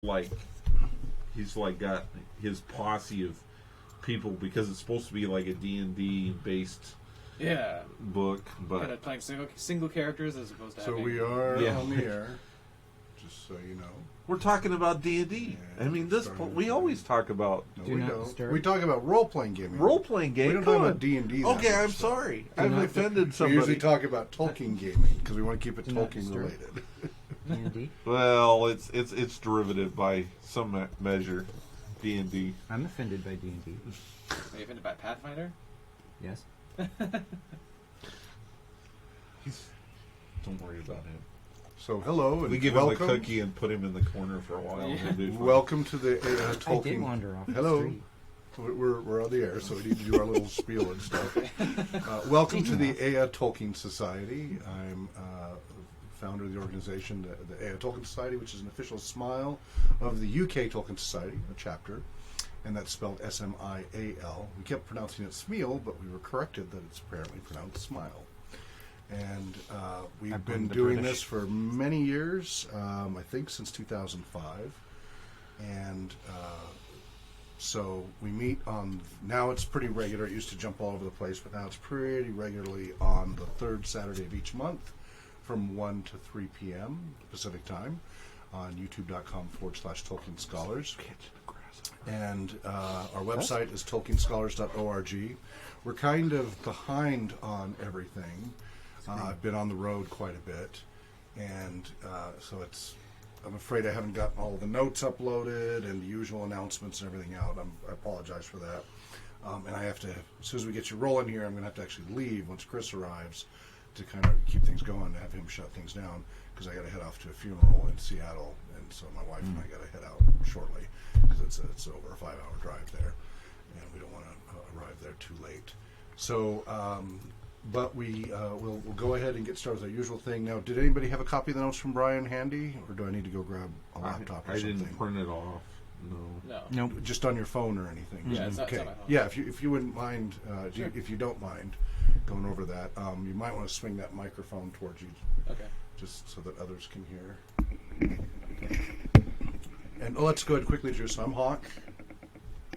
like he's like got his posse of people because it's supposed to be like a D&D based book, but kind of playing single characters as opposed to. So having... we are on the air, just so you know. we're talking about D&D. I mean, we always talk about No, we don't. We talk about role-playing gaming. role-playing game. We don't talk about D&D. Okay, I'm sorry. I've offended We somebody. usually talk about Tolkien gaming because we want to keep it Tolkien related. D&D? Well, it's derivative by some measure. D&D. I'm offended by D&D. Are you offended by Pathfinder? Yes. Don't worry about him. So hello and We give welcome. him a cookie and put him in the corner for a while. And he'll do fine. Welcome to the Tolkien. I did wander off Hello. the street. We're on the air, so we need to do our little spiel and stuff. Welcome to the Aya Tolkien Society. I'm founder of the organization, the Aya Tolkien Society, which is an official smile of the UK Tolkien Society, a chapter, and that's spelled S-M-I-A-L. We kept pronouncing it Smeal, but we were corrected that it's apparently pronounced Smile. And we've been doing this for many years, I think since 2005. And so we meet on, now it's pretty regular. It used to jump all over the place, but now it's pretty regularly on the third Saturday of each month from 1 to 3 p.m. Pacific time on youtube.com/Tolkien Scholars. And our website is tolkienscholars.org. We're kind of behind on everything. I've been on the road quite a bit, and so I'm afraid I haven't gotten all the notes uploaded and the usual announcements and everything out. I apologize for that. And I have to, as soon as we get you rolling here, I'm going to have to actually leave once Chris arrives to kind of keep things going, to have him shut things down, because I got to head off to a funeral in Seattle, and so my wife and I got to head out shortly, because it's over a 5-hour drive there, and we don't want to arrive there too late. So, but we'll go ahead and get started with our usual thing. Now, did anybody have a copy of the notes from Brian handy, or do I need to go grab a laptop or something? I didn't print it off. No. Nope. Just on your phone or anything? Yeah, it's okay. not my phone. Yeah, if you wouldn't mind, Sure. if you don't mind going over that, you might want to swing that microphone towards you, Okay. just so that others can hear. And let's go ahead quickly, Drew. So I'm Hawk,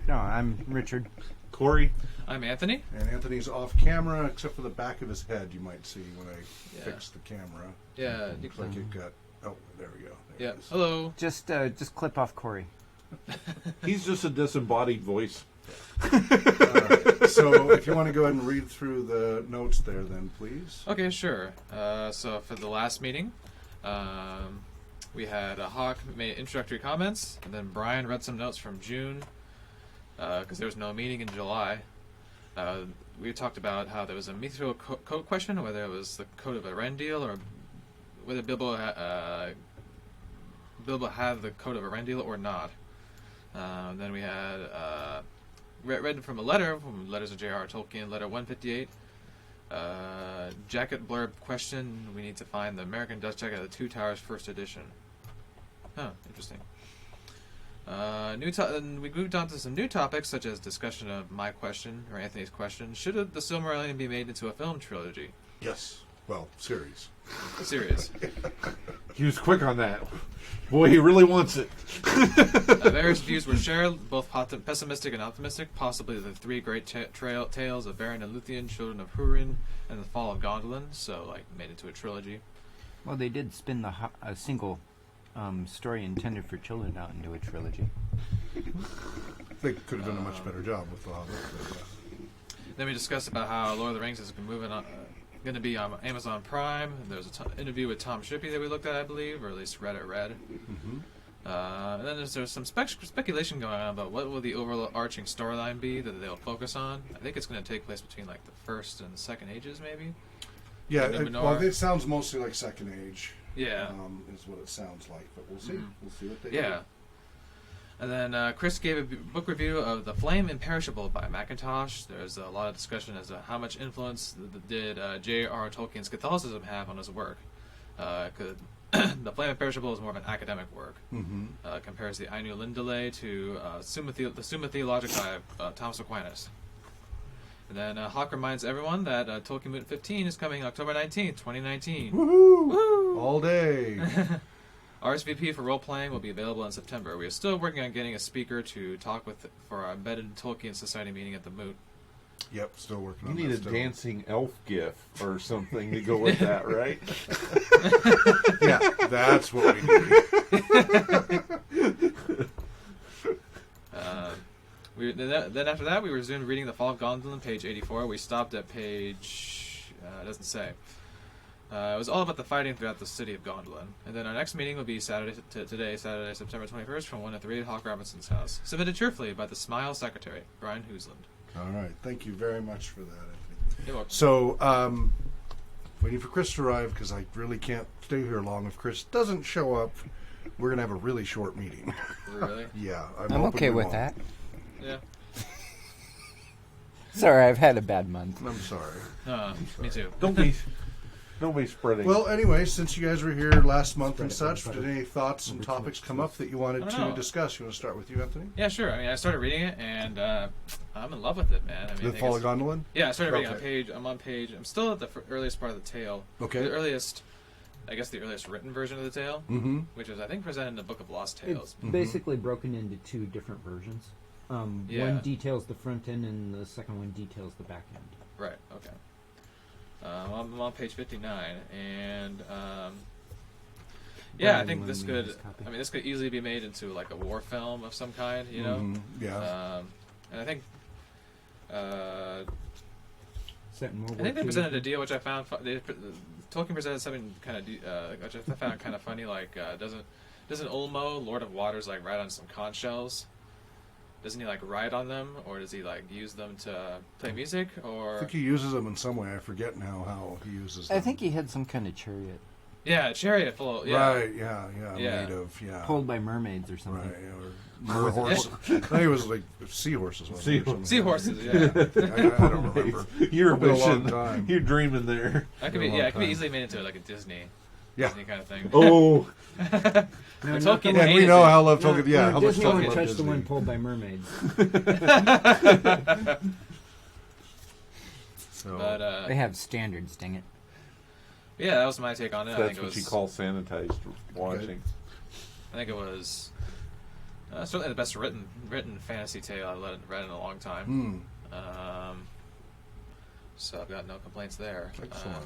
No, I'm Richard. Corey? I'm Anthony. and Anthony's off camera, except for the back of his head. You might see when I fix the camera. Yeah. Looks like it got. Oh, there we go. There Yeah. it is. Hello. Just clip off Corey. He's just a disembodied voice. So if you want to go ahead and read through the notes there, then please. Okay, sure. So for the last meeting, we had Hawk made introductory comments, and then Brian read some notes from June, because there was no meeting in July. We talked about how there was a mithril coat question, whether it was the coat of Erendil or whether Bilbo had the coat of Erendil or not. Then we had read from a letter from Letters of J.R.R. Tolkien, letter 158. Jacket blurb question: we need to find the American dust jacket of the Two Towers first edition. Huh, interesting. And we moved on to some new topics, such as discussion of my question, or Anthony's question: should the Silmarillion be made into a film trilogy? Yes. Well, series. Series. He was quick on that. Boy, he really wants it. Various views were shared, both pessimistic and optimistic. Possibly the three great tales of Beren and Luthien, Children of Húrin, and the Fall of Gondolin. So, like, made into a trilogy. Well, they did spin a single story intended for children out into a trilogy. They could have done a much better job with the Hobbit. But, Then we discussed about how Lord of the Rings is going to be on Amazon Prime. And there's an interview with Tom Shippey that we looked at, I believe, or at least read. And then there's some speculation going on about what will the overarching storyline be that they'll focus on. I think it's going to take place between like the first and second ages, maybe. yeah, well, it sounds mostly like Second Age. Yeah. Is what it sounds like, but we'll see. We'll see what they Yeah. And then Chris gave a book review of The Flame Imperishable by Macintosh. There's a lot of discussion as to how much influence did J.R.R. Tolkien's Catholicism have on his work. The Flame Imperishable is more of an academic work. Compares the Ainu Lindale to the Summa Theologica by Thomas Aquinas. And then Hawk reminds everyone that Tolkien Moot 15 is coming October 19th, 2019. Woohoo! All day. RSVP for role-playing will be available in September. We are still working on getting a speaker to talk with for our embedded Tolkien Society meeting at the Moot. Yep, still working You on need that a still. dancing elf gif or something to go with that, right? Yeah, that's what we need. Then after that, we resumed reading The Fall of Gondolin, page 84. We stopped at page... it doesn't say. It was all about the fighting throughout the city of Gondolin. And then our next meeting will be Saturday, September 21st, from 1 to 3 at Hawk Robinson's house. Submitted cheerfully by the Smile Secretary, Brian Hoosland. All right, thank you very much for that, Anthony. You're welcome. So, waiting for Chris to arrive because I really can't stay here long. If Chris doesn't show up, we're going to have a really short meeting. Really? Yeah. I'm hoping okay we with won't. that. Yeah. Sorry, I've had a bad month. I'm sorry. Me too. Don't be spreading. Well, anyway, since you guys were here last month and such, did any thoughts and topics come up that you wanted to discuss? You want to start with you, Anthony? Yeah, sure. I mean, I started reading it, and I'm in love with it, man. I mean, The I think Fall of it's- Gondolin? Yeah, I started reading Okay. on page. I'm still at the earliest part of the tale. Okay. The earliest, I guess, the earliest written version of the tale, which is, I think, presented in the Book of Lost Tales. It's basically broken into two different versions. Yeah. One details the front end, and the second one details the back end. Right. Okay. I'm on page 59, and yeah, I Brian, think you this wanna read could. this copy? I mean, this could easily be made into like a war film of some kind, you know. Yeah. And I think. Set in World I War think they II. presented a deal which I found Tolkien presented something kind of which I found kind of funny. Like, doesn't Ulmo, Lord of Waters, like ride on some conch shells? Doesn't he like ride on them, or does he like use them to play music? I Or think he uses them in some way. I forget now how he uses them. I think he had some kind of chariot. yeah, a chariot full. Of, yeah, Right, yeah. Yeah. Made of, Pulled by mermaids or something. Right, or horse. I think it was like seahorses. wasn't it, or something? seahorses. Yeah, I don't remember. You're It's been a long wishing. time. You're dreaming there. that could be. Yeah, it could be easily made into like a Disney kind of thing. Oh, No, But not Tolkien the one- And we hated know it. how love no, Tolkien. Yeah, no, how much Disney Tolkien won't loved touch the Disney. one pulled by mermaids. So, But They have standards, dang it. yeah, that was my take on it. I that's think it what was. you call sanitized watching. I think it was certainly the best written fantasy tale I've read in a long time. So I've got no complaints there. excellent.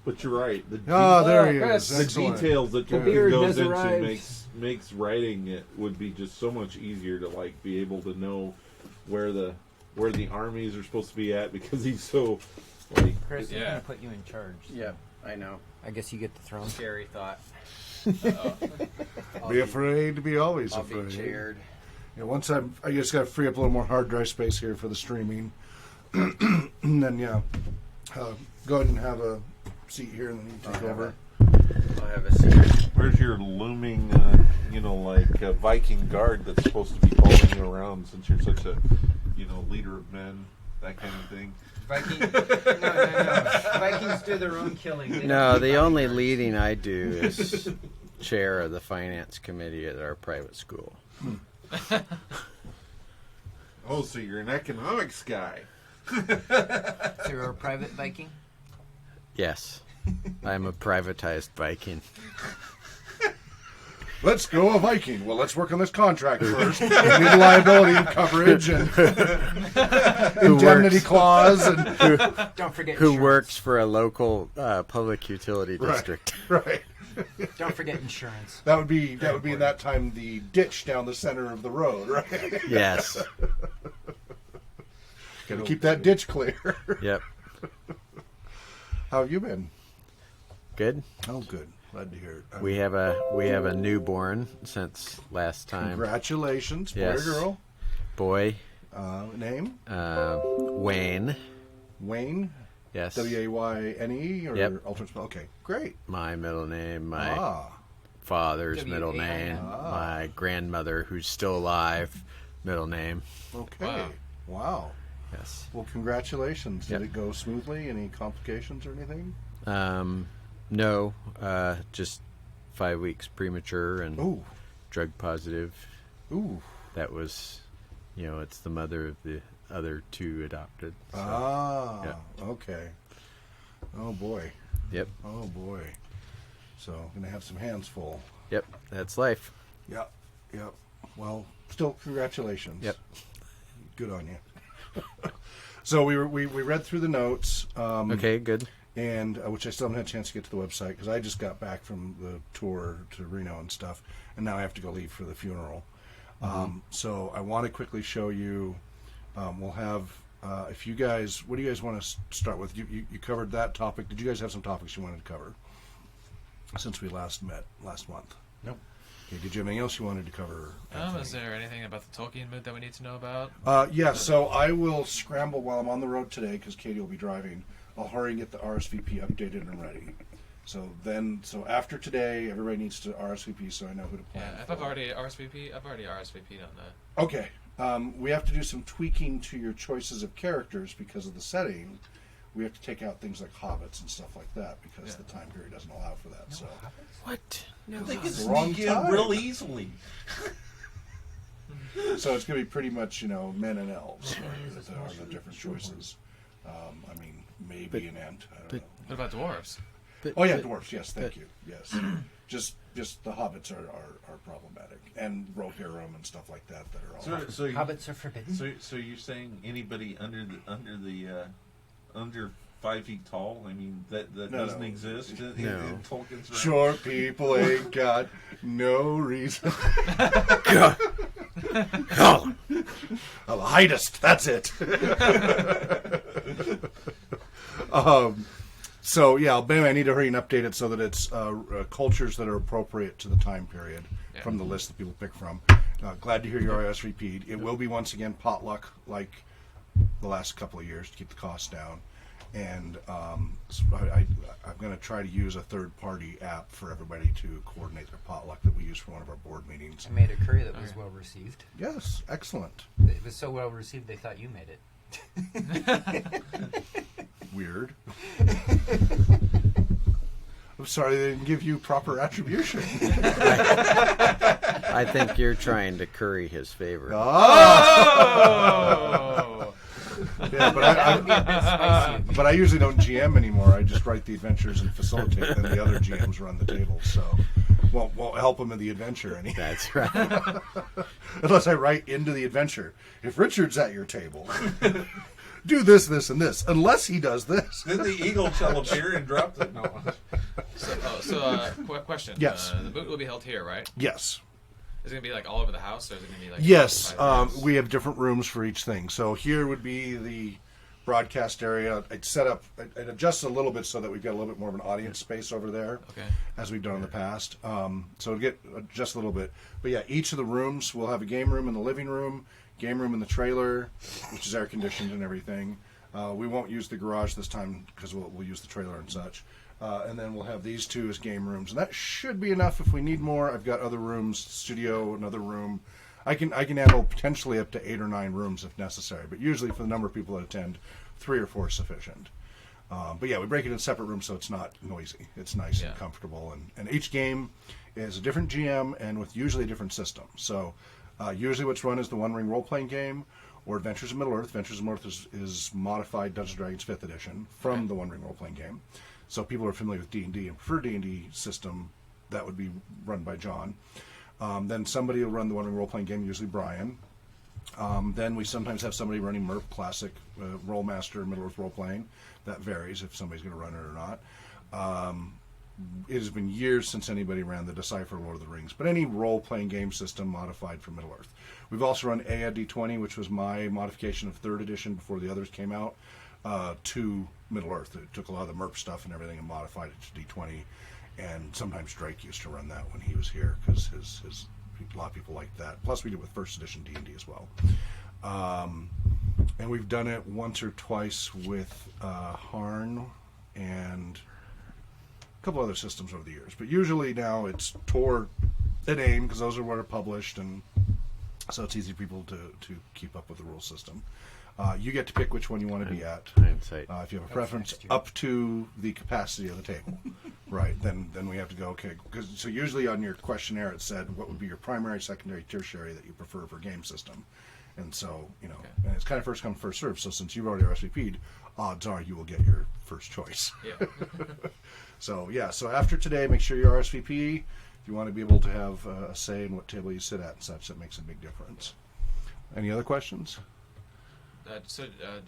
But you're right. There he Chris. is. The Excellent. details that The Tolkien beard goes has into arrived. makes writing it would be just so much easier to like be able to know where the armies are supposed to be at because he's so like Chris, Yeah. I'm going to put you in charge. so Yep, I know. I guess you get the throne. Scary thought. Be afraid to be always I'll afraid. be chaired. Yeah, once I just got to free up a little more hard drive space here for the streaming, and then go ahead and have a seat here, and then you take over. I'll have a seat. where's your looming Viking guard that's supposed to be following you around since you're such a leader of men, that kind of thing. No. Vikings do their own killing. They No, don't the need only bodyguards. leading I do is chair of the finance committee at our private school. Oh, so you're an economics guy. So you're a private Viking? Yes, I'm a privatized Viking. Let's go a Viking. Well, let's work on this contract first. We need liability coverage and indemnity clause and Don't forget Who insurance. works for a local public utility Right. district. right. Don't forget insurance. That would be in that time the ditch down the center of the road, right? Yes. Got to keep that ditch clear. Yep. How have you been? Good. Oh, good. Glad to hear it. We have a newborn since last time. Congratulations, boy Yes. or girl. Boy, Name? Wayne. Wayne. Yes. W-A-Y-N-E or Yep. alternate spell? Okay, great. My middle name. My Ah, father's middle W-A-I-N. name. My grandmother, who's still alive, middle name. okay. Wow. Yes. Well, congratulations. Yep. Did it go smoothly? Any complications or anything? No, just 5 weeks premature and Ooh. drug positive. Ooh. That was, it's the mother of the other two adopted. So, Ah, okay. Oh, boy. Yep. Oh, boy. So, going to have some hands full. Yep, that's life. Yep. Well, still, congratulations. Yep. Good on you. So we read through the notes. Okay, good. And which I still haven't had a chance to get to the website because I just got back from the tour to Reno and stuff, and now I have to go leave for the funeral. So I want to quickly show you. We'll have if you guys, what do you guys want to start with? You covered that topic. Did you guys have some topics you wanted to cover since we last met last month? Nope. Okay, did you have anything else you wanted to cover? Anthony? Is there anything about the Tolkien mood that we need to know about? Yeah, so I will scramble while I'm on the road today because Katie will be driving. I'll hurry and get the RSVP updated and ready. So after today, everybody needs to RSVP so I know who to plan. Yeah, if for. I've already RSVP'd on that. Okay. We have to do some tweaking to your choices of characters because of the setting. We have to take out things like hobbits and stuff like that because the time period doesn't allow for that. So What? They can the wrong sneak in time. real easily. So it's going to be pretty much, men and elves that are the different choices. I mean, maybe an ant. I don't know. What about dwarves? Oh yeah, dwarfs. Yes, thank you. Yes, just the hobbits are problematic, and Rohirrim and stuff like that are all. So Hobbits are forbidden. So you're saying anybody under 5 feet tall? I mean that doesn't No. exist in Tolkien's realm? Short people ain't got no reason. Oh, The heightest. That's it. So yeah, but anyway, I need to hurry and update it so that it's cultures that are appropriate to the time period from the list that people pick from. Glad to hear your RSVP'd. It will be once again potluck like the last couple of years to keep the costs down. And so I'm going to try to use a third-party app for everybody to coordinate their potluck that we use for one of our board meetings. I made a curry that was well received. Yes, excellent. It was so well received they thought you made it. Weird. I'm sorry they didn't give you proper attribution. I think you're trying to curry his favor. Oh! Yeah, but I usually don't GM anymore. I just write the adventures and facilitate, and the other GMs run the table. So won't help them in the adventure any. That's right. Unless I write into the adventure. If Richard's at your table, do this, this, and this. Unless he does this. Then the eagle shall appear and drop the. No. Question. Yes. The boot will be held here, right? Yes. Is it going to be like all over the house, or is it going to be like? Yes, inside the house? we have different rooms for each thing. So here would be the broadcast area. I'd set up, I'd adjust a little bit so that we've got a little bit more of an audience space over there, Okay. as we've done in the past. So it'll get just a little bit. But yeah, each of the rooms will have a game room in the living room, game room in the trailer, which is air conditioned and everything. We won't use the garage this time because we'll use the trailer and such. And then we'll have these two as game rooms, and that should be enough. If we need more, I've got other rooms, studio, another room. I can handle potentially up to 8 or 9 rooms if necessary, but usually for the number of people that attend, 3 or 4 is sufficient. But yeah, we break it in separate rooms so it's not noisy. It's nice and comfortable, and each game is a different GM and with usually a different system. So usually what's run is the One Ring role-playing game, or Adventures in Middle-earth. Adventures in Middle-earth is modified Dungeons & Dragons 5th edition from the One Ring role-playing game. So people are familiar with D&D and prefer D&D system, that would be run by John. Then somebody will run the One Ring role-playing game, usually Brian. Then we sometimes have somebody running MERP Classic, Rollmaster, Middle-earth role-playing. That varies if somebody's going to run it or not. It has been years since anybody ran the Decipher Lord of the Rings, but any role-playing game system modified for Middle-earth. We've also run Ea D20, which was my modification of 3rd edition before the others came out, to Middle-earth. It took a lot of the MERP stuff and everything and modified it to D20. And sometimes Drake used to run that when he was here because a lot of people liked that. Plus, we did it with 1st edition D&D as well. And we've done it once or twice with Harn and a couple other systems over the years. But usually now it's Tor and AIM because those are what are published, and so it's easy for people to keep up with the rule system. You get to pick which one you want to be at. Hindsight. If you have a preference, up to the capacity of the table. Right, then we have to go, okay, so usually on your questionnaire it said what would be your primary, secondary, tertiary that you prefer for game system. And so, and it's kind of first come, first served, so since you've already RSVP'd, odds are you will get your first choice. Yeah. So after today, make sure you RSVP. If you want to be able to have a say in what table you sit at and such, that makes a big difference. Any other questions?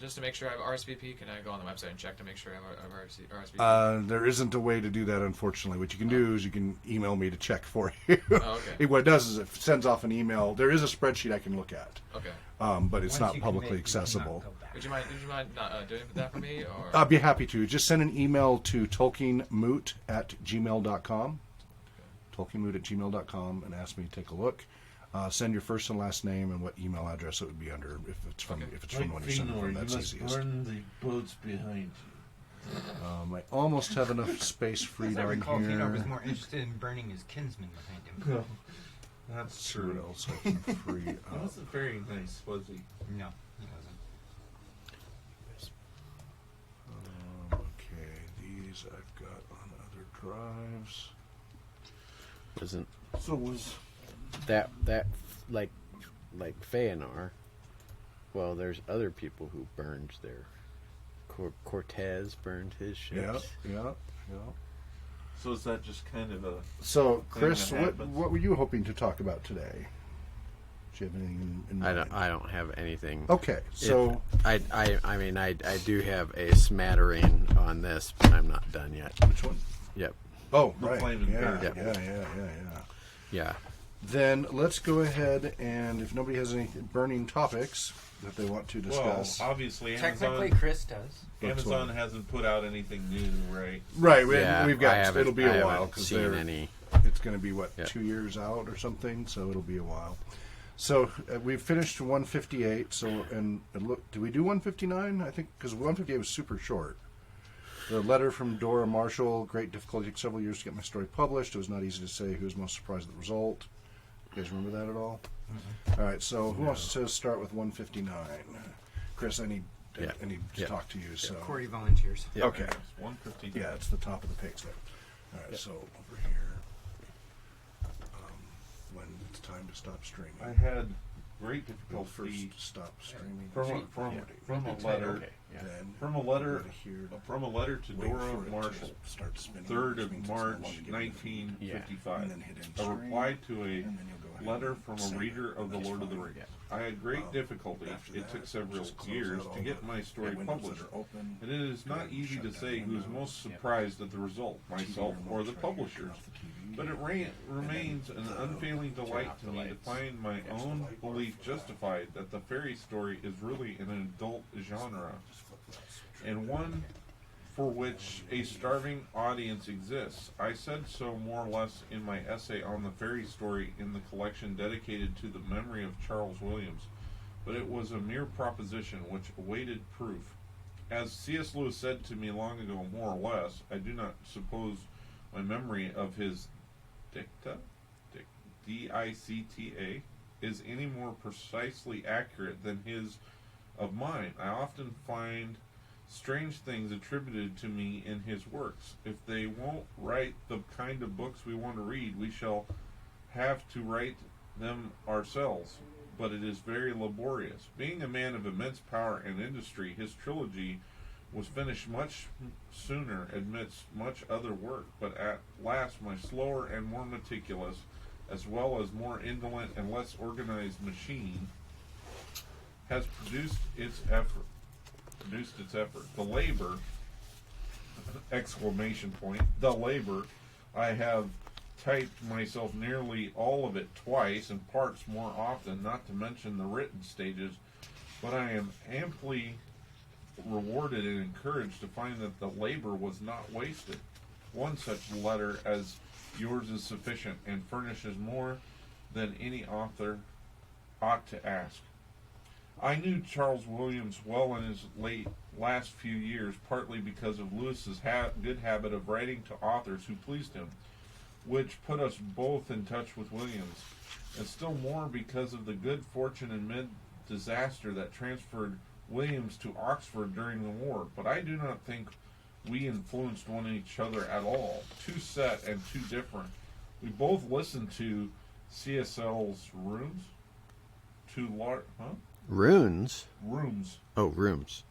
Just to make sure I have RSVP, can I go on the website and check to make sure I have RSVP? There isn't a way to do that, unfortunately. What you can do is you can email me to check for you. Oh, okay. What it does is it sends off an email. There is a spreadsheet I can look at, Okay. but it's Once not you publicly commit, you cannot accessible. go back. Would you mind not doing that for me? Or I'd be happy to. Just send an email to tolkienmoot@gmail.com. tolkienmoot@gmail.com and ask me to take a look. Send your first and last name and what email address it would be under if it's from when you send it from. That's easiest. burn the boats behind you. I almost have enough space freed As I on recall, Fedor was here. more interested in burning his kinsman behind him. That's See what true. else I can free He up. wasn't very nice, was he? No, he wasn't. Okay, these I've got on other drives. Isn't So was that like Feanor? Well, there's other people who burned their. Cortez burned his ships. Yeah. so is that just kind of a So, Chris, that happens. what were you hoping to talk about today? Do you have anything in mind? I don't have anything. Okay, so I mean I do have a smattering on this, but I'm not done yet. which one? Yep. Oh, The right. Flaming Yeah, Parable. yeah. Yeah. Then let's go ahead and if nobody has any burning topics that they want to discuss. Well, obviously Technically, Amazon, Chris does. Amazon hasn't put out anything new, right? Right, Yeah, we've I got. haven't- It'll be I a while haven't because seen any. it's going to be Yeah. 2 years out or something, so it'll be a while. So we've finished 158. So and look, did we do 159? I think because 158 was super short. The letter from Dora Marshall. Great difficulty. Took several years to get my story published. It was not easy to say who was most surprised at the result. You guys remember that at all? All right. So who wants to start with 159? Chris, I need Yeah. to talk to you. So Corey volunteers. Yeah. okay. 150. Yeah, it's the top of the page there. All right, so over here, when it's time to stop streaming, I had great we'll difficulty first stop streaming. from a letter Okay. Yeah. Then from a letter go to here. from a letter to Wait Dora for it to Marshall, start spinning, 3rd which of means it's no March, longer getting the feed. 1955. And then hit end A stream, reply to a and then you'll go ahead letter and from a save reader it, of and The that's Lord of the fine. Rings. Yeah. I had great difficulty. After It that, took several just close years out all to get the my story windows published. that are open. And it is Go not ahead and easy shut to down say who's windows. most surprised at the result, myself TV or the remote's right here. Turn publishers. off the TV. But it remains an unfailing delight to me to find my own belief justified that the fairy story is really an adult genre, and one for which a starving audience exists. I said so more or less in my essay on the fairy story in the collection dedicated to the memory of Charles Williams, but it was a mere proposition which awaited proof. As C.S. Lewis said to me long ago, more or less, I do not suppose my memory of his dicta, D-I-C-T-A, is any more precisely accurate than his of mine. I often find strange things attributed to me in his works. If they won't write the kind of books we want to read, we shall have to write them ourselves. But it is very laborious. Being a man of immense power and industry, his trilogy was finished much sooner amidst much other work, but at last my slower and more meticulous, as well as more indolent and less organized machine has produced its effort. The labor, exclamation point, the labor, I have typed myself nearly all of it twice and parts more often, not to mention the written stages, but I am amply rewarded and encouraged to find that the labor was not wasted. One such letter as yours is sufficient and furnishes more than any author ought to ask. I knew Charles Williams well in his last few years, partly because of Lewis's good habit of writing to authors who pleased him, which put us both in touch with Williams, and still more because of the good fortune and mid-disaster that transferred Williams to Oxford during the war. But I do not think we influenced one each other at all. Too set and too different. We both listened to CSL's Rooms. Runes? Rooms. Oh, rooms.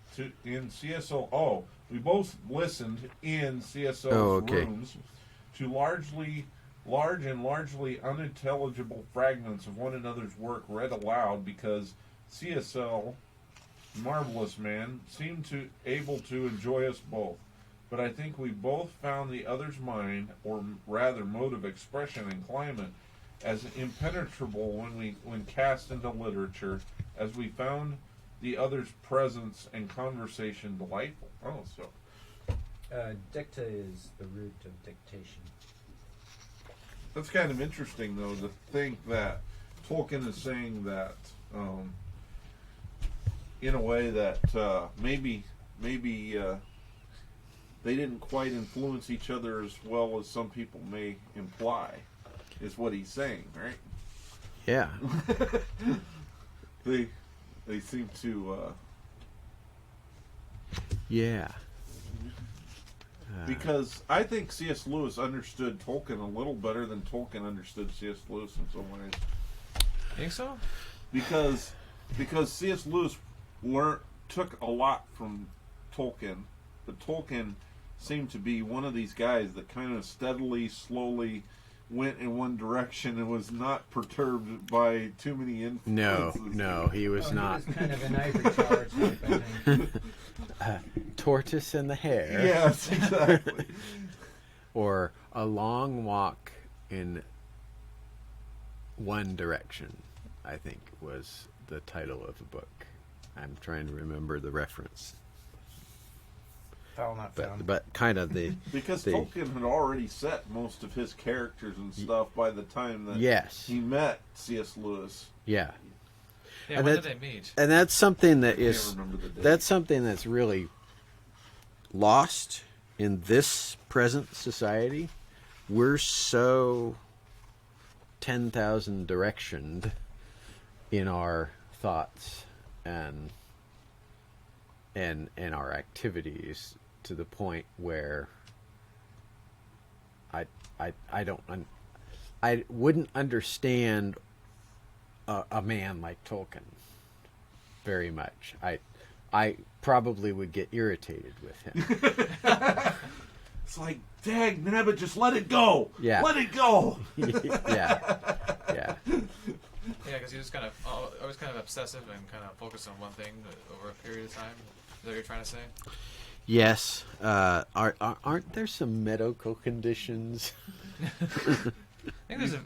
In CSL. Oh, we both listened in CSL's Oh, okay. Rooms to largely large and largely unintelligible fragments of one another's work read aloud because CSL, marvelous man, seemed to able to enjoy us both. But I think we both found the other's mind, or rather mode of expression and climate, as impenetrable when cast into literature as we found the other's presence and conversation delightful. Oh, so Dicta is the root of dictation. that's kind of interesting, though, to think that Tolkien is saying that, in a way that maybe they didn't quite influence each other as well as some people may imply, is what he's saying, right? Yeah. They seem to Yeah. because I think C.S. Lewis understood Tolkien a little better than Tolkien understood C.S. Lewis in some ways. Think so? Because C.S. Lewis took a lot from Tolkien, but Tolkien seemed to be one of these guys that kind of steadily, slowly went in one direction and was not perturbed by too many influences. No, he was not. He was kind of an ivory tower type, I think. Tortoise and the hare. Yes, exactly. Or a long walk in one direction, I think was the title of the book. I'm trying to remember the reference. Foul not found. But kind of the Because the, Tolkien had already set most of his characters and stuff by the time that yes, he met C.S. Lewis. yeah, Yeah, And when that- did they meet? and that's something that I can't is remember the date. that's something that's really lost in this present society. We're so 10,000 directioned in our thoughts and our activities to the point where I wouldn't understand a man like Tolkien very much. I probably would get irritated with him. It's like, dag nabbit, just let it go. Yeah. Let it go. Yeah. Yeah, because he was kind of always kind of obsessive and kind of focused on one thing over a period of time. Is that what you're trying to say? Yes. Aren't there some medical conditions? I think there's a.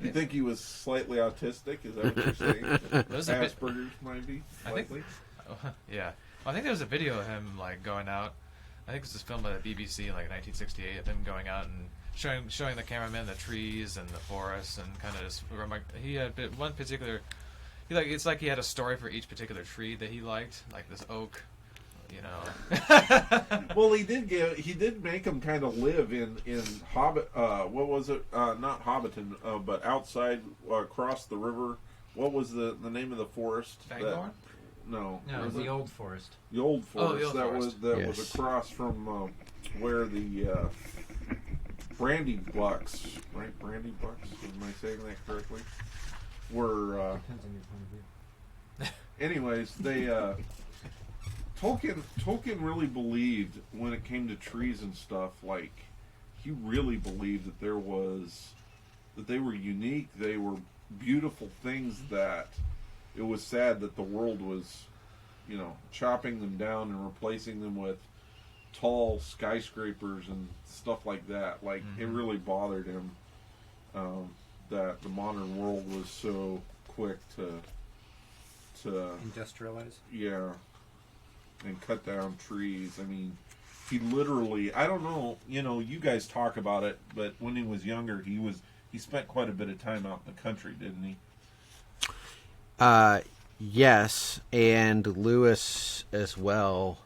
You think he was slightly autistic? Is that what you're saying? There's a bit- Asperger's might be I think- slightly. Yeah. Well, I think there was a video of him like going out. I think this was filmed by the BBC in like 1968 of him going out and showing the cameraman the trees and the forests and kind of just he had one particular. It's like he had a story for each particular tree that he liked, like this oak. You know. Well, he did make him kind of live in Hobbit. What was it? Not Hobbiton, but outside across the river. What was the name of the forest? Fangorn? No, No, was the it? old forest. The old forest. Oh, the old that forest. was Yes. across from where the brandy bucks, right? Brandy bucks. Am I saying that correctly? Were Depends on your point of view. anyways, they Tolkien really believed when it came to trees and stuff, like he really believed that they were unique, they were beautiful things, that it was sad that the world was, chopping them down and replacing them with tall skyscrapers and stuff like that. Like it really bothered him that the modern world was so quick to Industrialized. yeah, and cut down trees. I mean, he literally, I don't know, you guys talk about it, but when he was younger, he spent quite a bit of time out in the country, didn't he? Yes, and Lewis as well.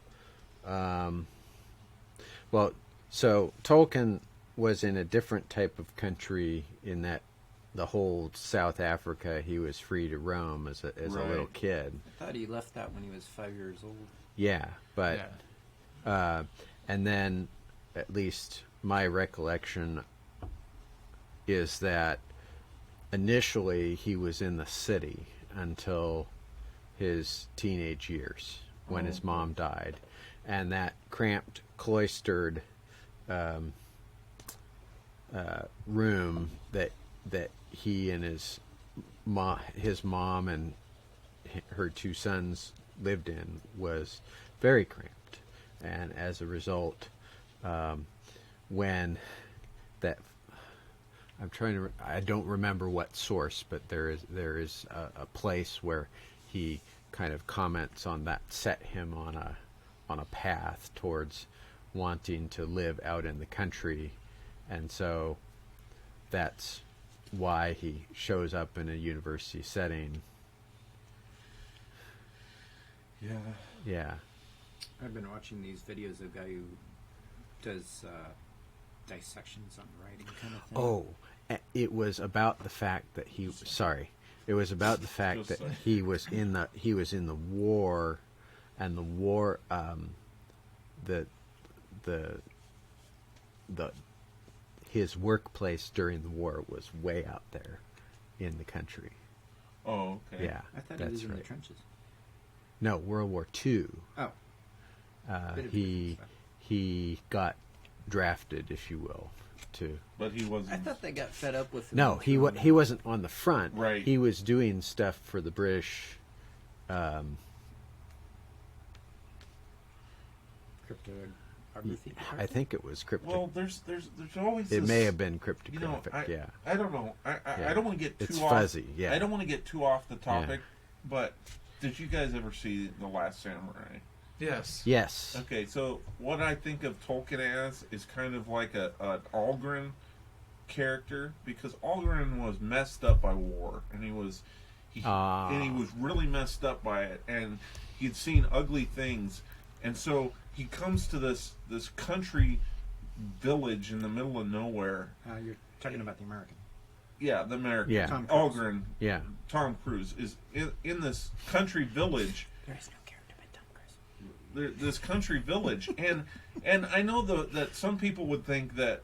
Well, so Tolkien was in a different type of country in that the whole South Africa, he was free to roam as a Right. little kid. I thought he left that when he was 5 years old. Yeah, but Yeah. and then at least my recollection is that initially he was in the city until his teenage years when his mom died, and that cramped, cloistered room that he and his mom and her two sons lived in was very cramped, and as a result, when that I don't remember what source, but there is a place where he kind of comments on that set him on a path towards wanting to live out in the country, and so that's why he shows up in a university setting. Yeah. I've been watching these videos of a guy who does dissections on writing kind of thing. Oh, it was about the fact that he. Sorry, it was about the fact that he was in the war, and the war. His workplace during the war was way out there, in the country. Oh, okay. Yeah, I thought that's he was in right. the trenches. No, World War II. Oh. Bit of He different stuff. he got drafted, if you will, to. But he wasn't. I thought they got fed up with him. No, he wasn't on the front. Right. He was doing stuff for the British. Cryptography. I think it was cryptic. Well, there's always. it this, may have been You cryptographic. know, yeah. I don't know. I Yeah. don't want to get It's too off. fuzzy, yeah. I don't want to get too off the topic, but did you guys ever see The Last Samurai? Yes. Yes. Okay, so what I think of Tolkien as is kind of like an Algren character, because Algren was messed up by war, and he was really messed up by it, and he'd seen ugly things, and so he comes to this country village in the middle of nowhere. You're talking about the American. Yeah, the American. Yeah. Tom Cruise. Algren. Yeah. Tom Cruise is in this country village. There is no character but Tom Cruise. This country village, and I know that some people would think that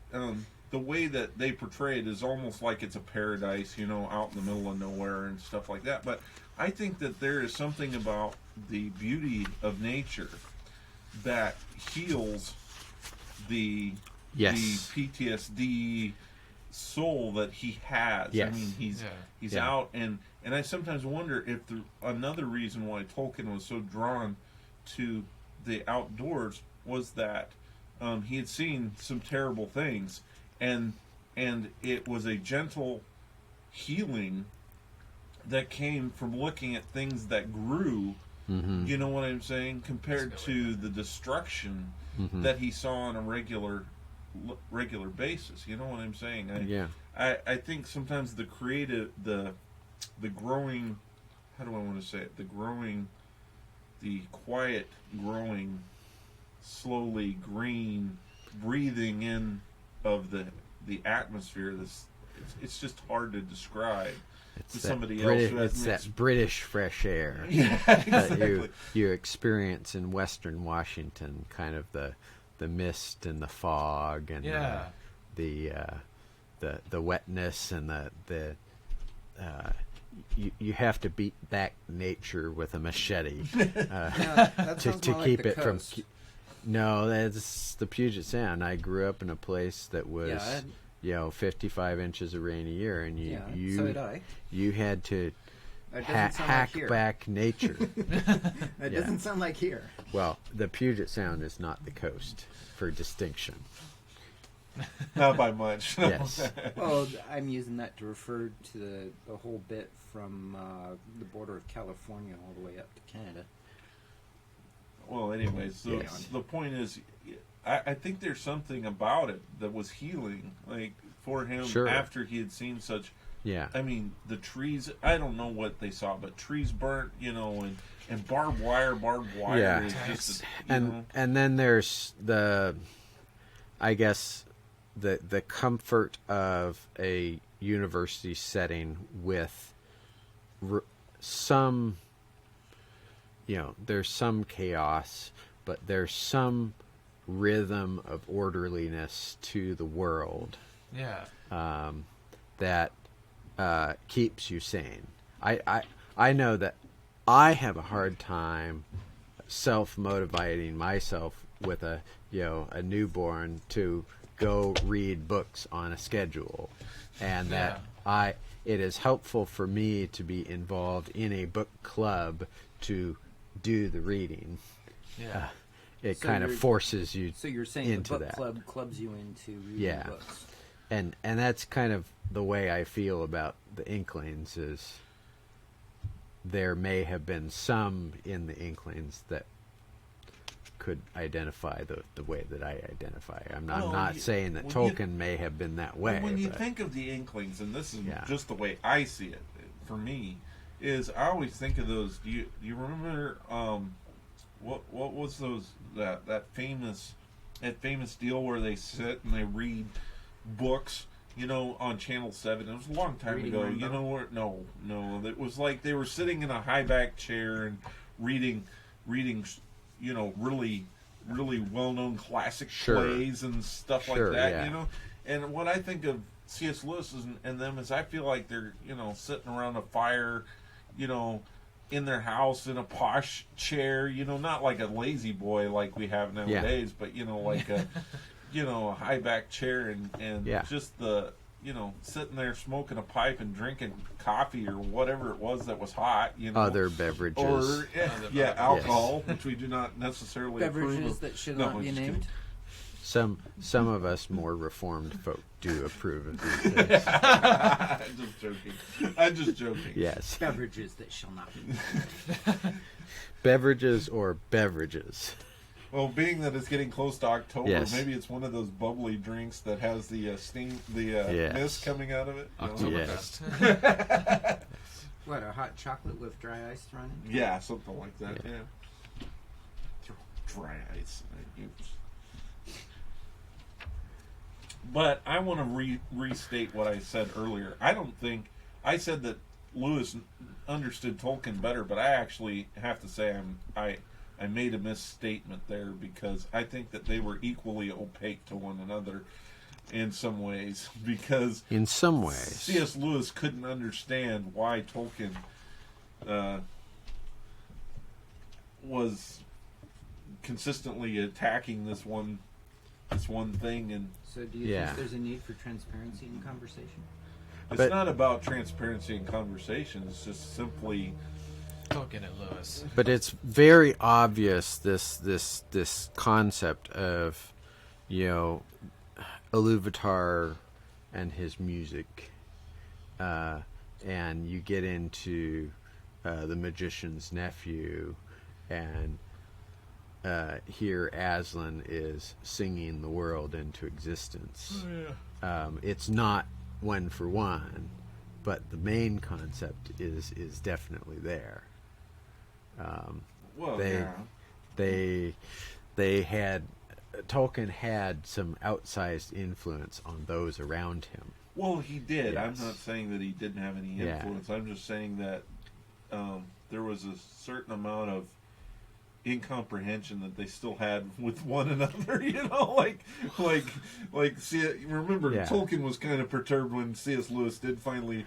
the way that they portray it is almost like it's a paradise, out in the middle of nowhere and stuff like that. But I think that there is something about the beauty of nature that heals the Yes. PTSD soul that he has. Yes. I mean, he's Yeah. out, and I sometimes wonder if another reason why Tolkien was so drawn to the outdoors was that he had seen some terrible things, and it was a gentle healing that came from looking at things that grew. Mm-hmm. You know what I'm saying? Compared to the destruction Mm-hmm. that he saw on a regular basis. You know what I'm saying? Yeah. I think sometimes the creative, the growing, how do I want to say it? The quiet growing, slowly green breathing in of the atmosphere. It's just hard to describe It's to that somebody British, else who it's hasn't that British fresh air Yeah, that exactly. you experience in Western Washington, kind of the mist and the fog and the wetness and the you have to beat back nature with a machete to keep it from. No, that's the Puget Sound. I grew up in a place that was 55 inches of rain a year, and so did I. you had to That doesn't sound hack like here. back nature. That Yeah. doesn't sound like here. Well, the Puget Sound is not the coast, for distinction. Not by much. no. Yes. Well, I'm using that to refer to the whole bit from the border of California all the way up to Canada. Well, anyways, so Yes. the point is, I think there's something about it that was healing, like for him Sure. after he had seen such. Yeah. I mean, the trees. I don't know what they saw, but trees burnt, and barbed wire. Yeah. Is just, And then there's I guess the comfort of a university setting with some, there's some chaos, but there's some rhythm of orderliness to the world that keeps you sane. I know that I have a hard time self-motivating myself with a newborn to go read books on a schedule, and that it is helpful for me to be involved in a book club to do the reading. Yeah. It So kind of you're- forces you So you're saying into the book that. club clubs you into reading Yeah. books. And that's kind of the way I feel about the Inklings is there may have been some in the Inklings that could identify the way that I identify. I'm Well, not saying that well, Tolkien may have been that way. When you but- think of the Inklings, and this is Yeah. just the way I see it, for me, is I always think of those. Do you remember what was that famous deal where they sit and they read books? On Channel 7. It was a long time Reading ago. Rainbow? No. It was like they were sitting in a high back chair and reading, really, really well known classic Sure. plays and stuff Sure, like that. yeah. And what I think of C.S. Lewis and them is I feel like they're sitting around a fire, in their house in a posh chair, not like a lazy boy like we have nowadays, but like a a high back chair and Yeah. just the sitting there smoking a pipe and drinking coffee or whatever it was that was hot, other beverages. or alcohol, which we do not necessarily approve Beverages of. that should No, not I'm be just named. Some of us more reformed folk do approve of these things. I'm just joking. Yes. Beverages that shall not be named. Beverages or beverages. Well, being that it's getting close to October, Yes. maybe it's one of those bubbly drinks that has the Yes. mist coming out of it. Oktoberfest. What, a hot chocolate with dry ice thrown in? Yeah, something like that. Yeah. Yeah. Dry ice. But I want to restate what I said earlier. I said that Lewis understood Tolkien better, but I actually have to say I made a misstatement there because I think that they were equally opaque to one another in some ways. Because In some ways. C.S. Lewis couldn't understand why Tolkien was consistently attacking this one thing, and So do you Yeah. think there's a need for transparency in conversation? it's But- not about transparency in conversation. It's just simply Tolkien and Lewis. But it's very obvious this concept of, Iluvatar and his music, and you get into the magician's nephew, and here Aslan is singing the world into existence. It's not one for one, but the main concept is definitely there. well, They- yeah. They had Tolkien had some outsized influence on those around him. Well, he did. I'm Yes. not saying that he didn't have any Yeah. influence. I'm just saying that there was a certain amount of incomprehension that they still had with one another. See, remember Yeah. Tolkien was kind of perturbed when C.S. Lewis did finally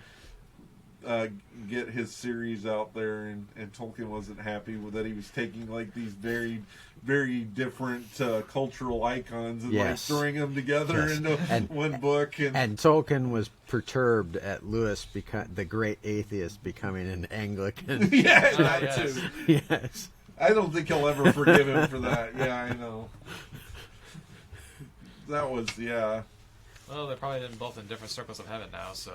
get his series out there, and Tolkien wasn't happy with that he was taking like these very, very different cultural icons and like Yes. throwing them together Yes. into And- one book. And Tolkien was perturbed at Lewis, the great atheist, becoming an Anglican. yeah, that yes. too. Yes. I don't think he'll ever forgive him for that. Yeah, I know. That was, yeah. Well, they're probably both in different circles of heaven now, so.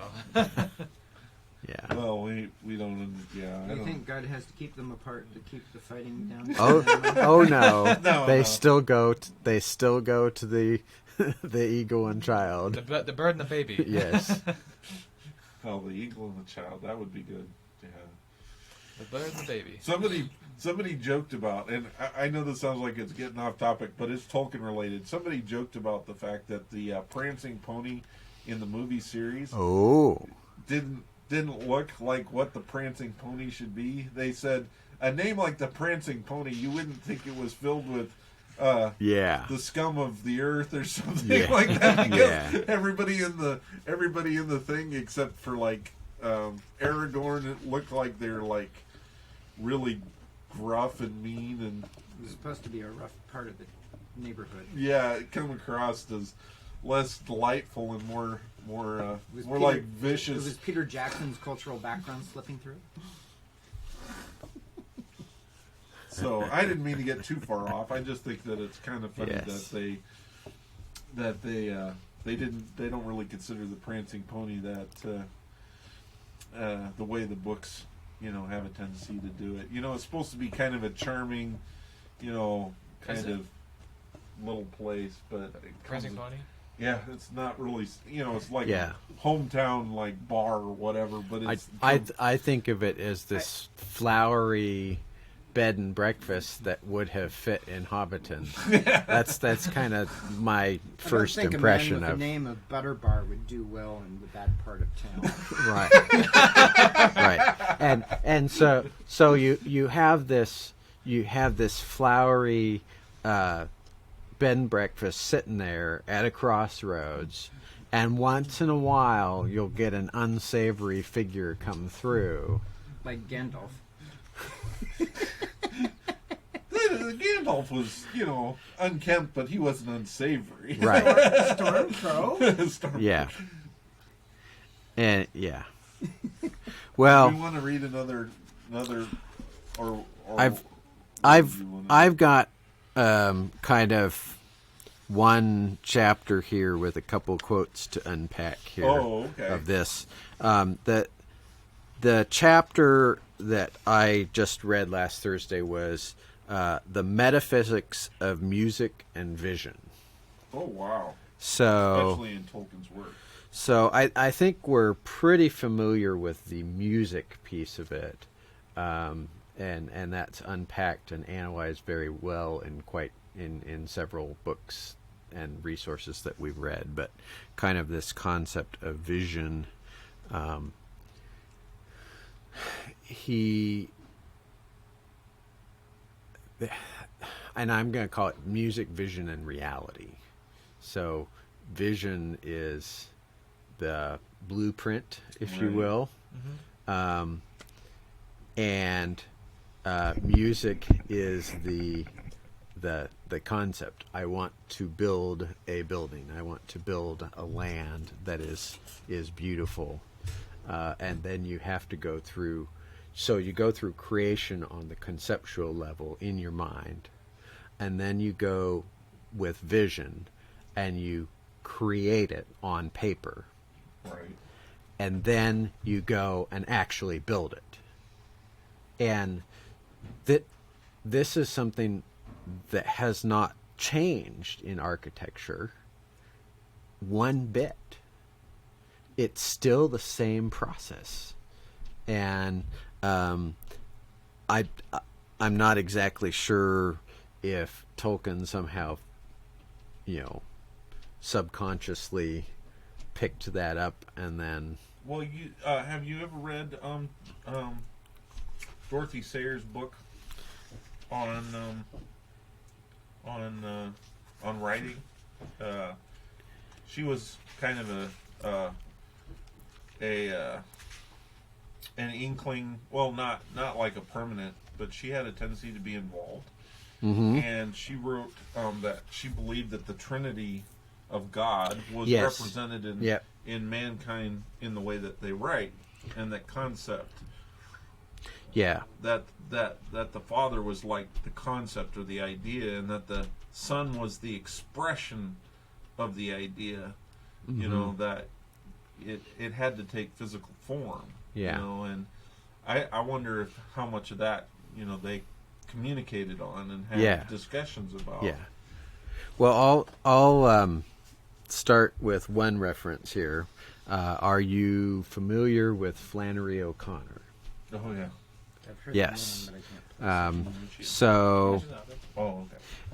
Yeah. Well, we don't. Yeah, I You don't. think God has to keep them apart to keep the fighting down? Oh no! No, they no. still go. They still go to the the eagle and child. the bird and the baby. Yes. Oh, the eagle and the child. That would be good. Yeah. The bird and the baby. Somebody joked about, and I know this sounds like it's getting off topic, but it's Tolkien related. Somebody joked about the fact that the prancing pony in the movie series Oh. didn't look like what the prancing pony should be. They said a name like the prancing pony, you wouldn't think it was filled with Yeah. the scum of the earth or something Yeah. like that. Because Yeah. everybody in the thing except for like Aragorn, it looked like they're like really gruff and mean, and It was supposed to be a rough part of the neighborhood. yeah, it come across as less delightful and more Was more Peter- like vicious. Was Peter Jackson's cultural background slipping through? So I didn't mean to get too far off. I just think that it's kind of funny Yes. that they don't really consider the prancing pony that the way the books have a tendency to do it. It's supposed to be kind of a charming, kind Is it? of little place, but it Prancing comes- Pony. Yeah, it's not really. It's like Yeah. a hometown like bar or whatever. But it's I think of it as this flowery bed and breakfast that would have fit in Hobbiton. That's kind of my first I don't think impression a man with of the name of Butter Bar would do well in the bad part of town. right, right, and so you have this flowery bed and breakfast sitting there at a crossroads, and once in a while you'll get an unsavory figure come through. Like Gandalf. Gandalf was, unkempt, but he wasn't unsavory. Right. Stormcrow? Storm. Yeah. And yeah. Do Well, you want to read another, or I've you wanna- I've got kind of one chapter here with a couple quotes to unpack here Oh, okay. of this. The chapter that I just read last Thursday was the metaphysics of music and vision. Oh wow! So Especially in Tolkien's work. So I think we're pretty familiar with the music piece of it, and that's unpacked and analyzed very well in several books and resources that we've read. But kind of this concept of vision, and I'm going to call it music, vision, and reality. So vision is the blueprint, if you Right. will, and music is the concept. I want to build a building. I want to build a land that is beautiful, and then you have to go through. So you go through creation on the conceptual level in your mind, and then you go with vision, and you create it on paper. Right. And then you go and actually build it. And this is something that has not changed in architecture one bit. It's still the same process. And I'm not exactly sure if Tolkien somehow, subconsciously picked that up and then. Well, you have you ever read Dorothy Sayers' book on writing? She was kind of an inkling. Well, not like a permanent, but she had a tendency to be involved. Mm-hmm. And she wrote that she believed that the Trinity of God was Yes. represented in Yep. in mankind in the way that they write, and that concept Yeah. that the Father was like the concept or the idea, and that the Son was the expression of the idea. You know, that it had to take physical form. Yeah. And I wonder if how much of that they communicated on and had Yeah. discussions about. Yeah. Well, I'll start with one reference here. Are you familiar with Flannery O'Connor? Oh yeah. I've heard Yes. the name, but I can't place it. So Oh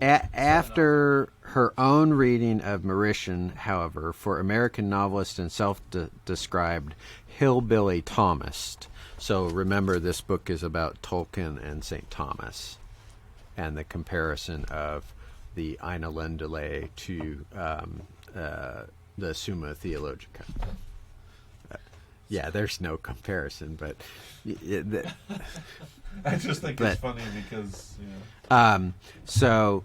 okay. after her own reading of Mauritian, however, for American novelist and self-described hillbilly Thomist. So remember, this book is about Tolkien and St. Thomas, and the comparison of the Aina Lendale to the Summa Theologica. Yeah, there's no comparison, but I just think But- it's funny because So,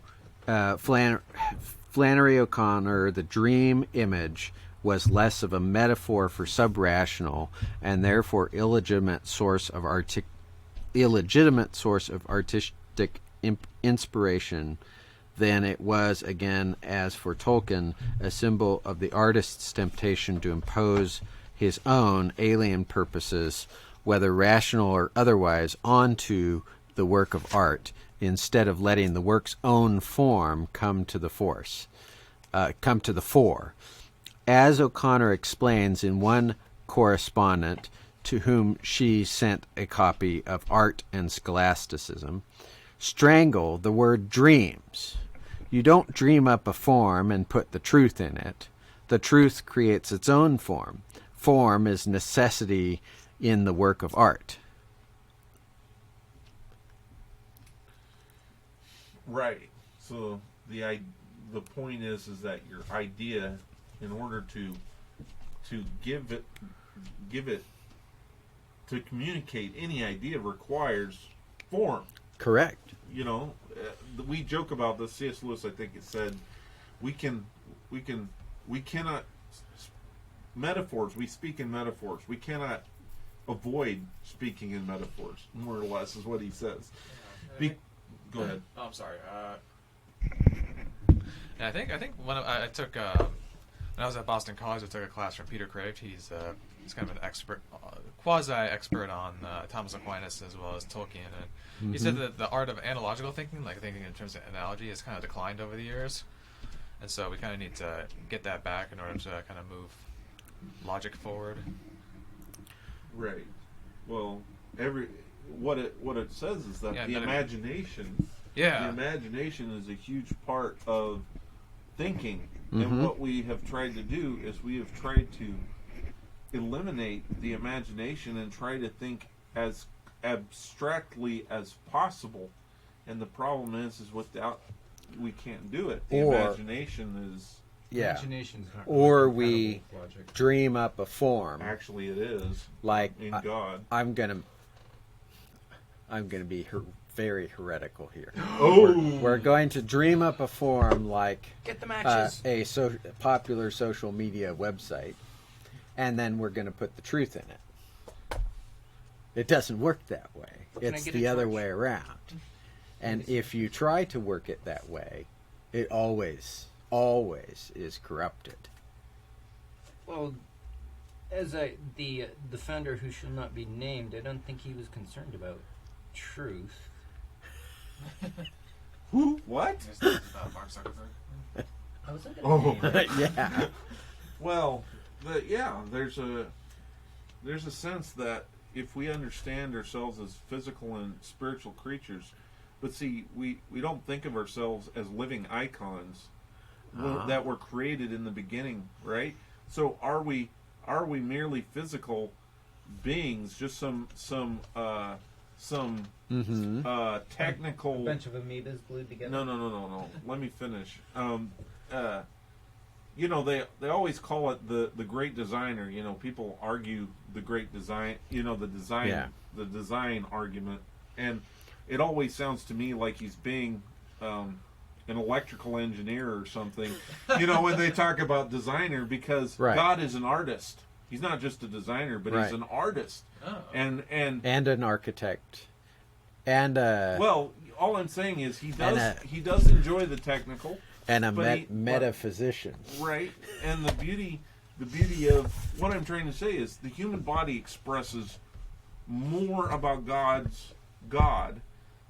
Flannery O'Connor, the dream image was less of a metaphor for subrational and therefore illegitimate source of artistic inspiration than it was, again, as for Tolkien, a symbol of the artist's temptation to impose his own alien purposes, whether rational or otherwise, onto the work of art, instead of letting the work's own form come to the fore. As O'Connor explains in one correspondent to whom she sent a copy of Art and Scholasticism, strangle the word dreams. You don't dream up a form and put the truth in it. The truth creates its own form. Form is necessity in the work of art. Right. So the point is that your idea, in order to give it to communicate any idea, requires form. Correct. You know, we joke about this. C.S. Lewis, I think, it said, we cannot metaphors. We speak in metaphors. We cannot avoid speaking in metaphors. More or less is what he says. Go ahead. Oh, I'm sorry. Yeah, I think when I took when I was at Boston College, I took a class from Peter Craft. He's kind of an expert, quasi-expert on Thomas Aquinas as well as Tolkien, and he said that the art of analogical thinking, like thinking in terms of analogy, has kind of declined over the years, and so we kind of need to get that back in order to kind of move logic forward. Right. Well, what it says is that the imagination. Yeah. The imagination is a huge part of thinking, and what we have tried to do is we have tried to eliminate the imagination and try to think as abstractly as possible. And the problem is without, we can't do it. The imagination is Imagination's not Or really we compatible with logic. dream up a form. actually it is Like in God. I'm gonna be very heretical here. Oh, We're going to dream up a form like Get the matches. a popular social media website, and then we're going to put the truth in it. It doesn't work that way. Can I It's get the a other torch? way around. And if you try to work it that way, it always is corrupted. Well, as the defender who shall not be named, I don't think he was concerned about truth. who? What? Mark Zuckerberg. I was looking Oh. Yeah. Well, there's a sense that if we understand ourselves as physical and spiritual creatures, but see, we don't think of ourselves as living icons that were created in the beginning, right? So are we merely physical beings, just some technical a bunch of amoebas glued together. No. Let me finish. They always call it the great designer. You know, people argue the great design. You know, the design argument, and it always sounds to me like he's being an electrical engineer or something. You know, when they talk about designer, because God is an artist. He's not just a designer, but he's an artist, and an architect. And well, all I'm saying is he does enjoy the technical and a metaphysician, right? And the beauty of what I'm trying to say is the human body expresses more about God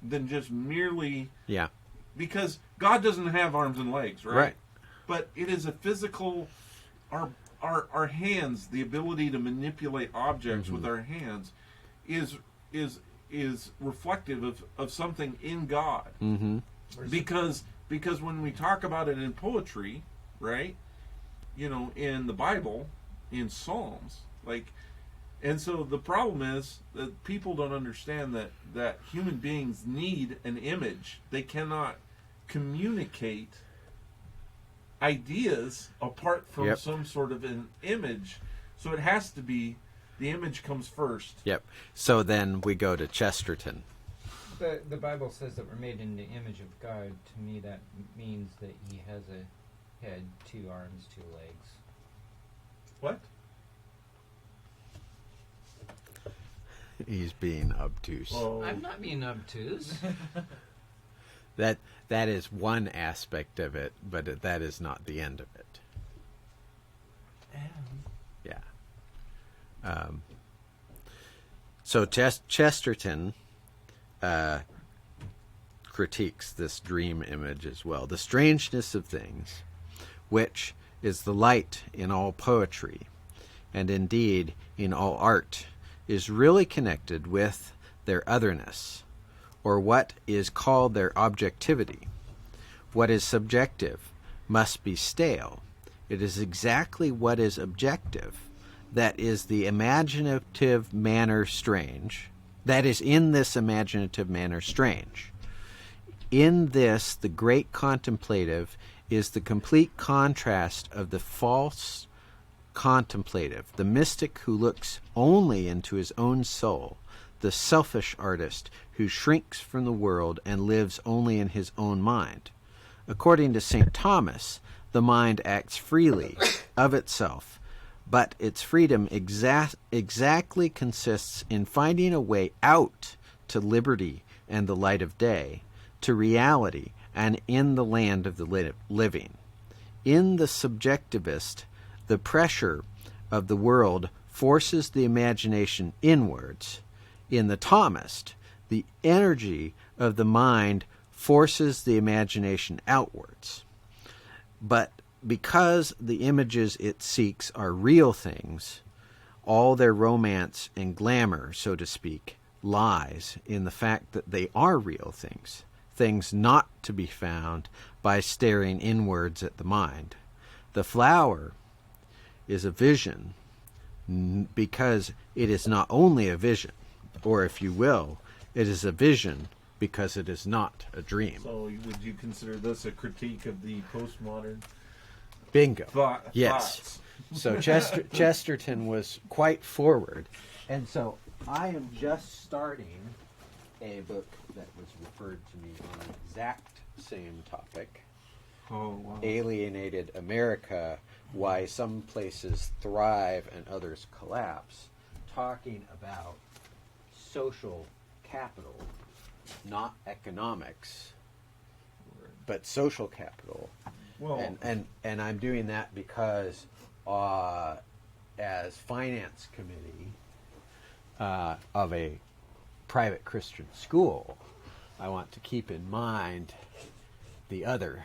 than just merely because God doesn't have arms and legs, right? But it is a physical our hands, the ability to manipulate objects with our hands is reflective of something in God. Because when we talk about it in poetry, right? You know, in the Bible, in Psalms, and so the problem is that people don't understand that human beings need an image. They cannot communicate ideas apart from some sort of an image. So it has to be, the image comes first. Yep. So then we go to Chesterton. The Bible says that we're made in the image of God. To me, that means that He has head, 2 arms, 2 legs. What? He's being obtuse. Oh, I'm not being obtuse. That is one aspect of it, but that is not the end of it. Yeah. So Chesterton critiques this dream image as well. The strangeness of things, which is the light in all poetry, and indeed in all art, is really connected with their otherness, or what is called their objectivity. What is subjective must be stale. It is exactly what is objective that is the imaginative manner strange. That is in this imaginative manner strange. In this, the great contemplative is the complete contrast of the false contemplative, the mystic who looks only into his own soul, the selfish artist who shrinks from the world and lives only in his own mind. According to St. Thomas, the mind acts freely of itself, but its freedom exactly consists in finding a way out to liberty and the light of day, to reality and in the land of the living. In the subjectivist, the pressure of the world forces the imagination inwards. In the Thomist, the energy of the mind forces the imagination outwards. But because the images it seeks are real things, all their romance and glamour, so to speak, lies in the fact that they are real things, things not to be found by staring inwards at the mind. The flower is a vision because it is not only a vision, or if you will, it is a vision because it is not a dream. so would you consider this a critique of the postmodern Bingo. thoughts? So Chesterton was quite forward. And so I am just starting a book that was referred to me on the exact same topic. Oh, wow. Alienated America, Why Some Places Thrive and Others Collapse, talking about social capital, not economics, but social capital. Well, And I'm doing that because as finance committee of a private Christian school, I want to keep in mind the other.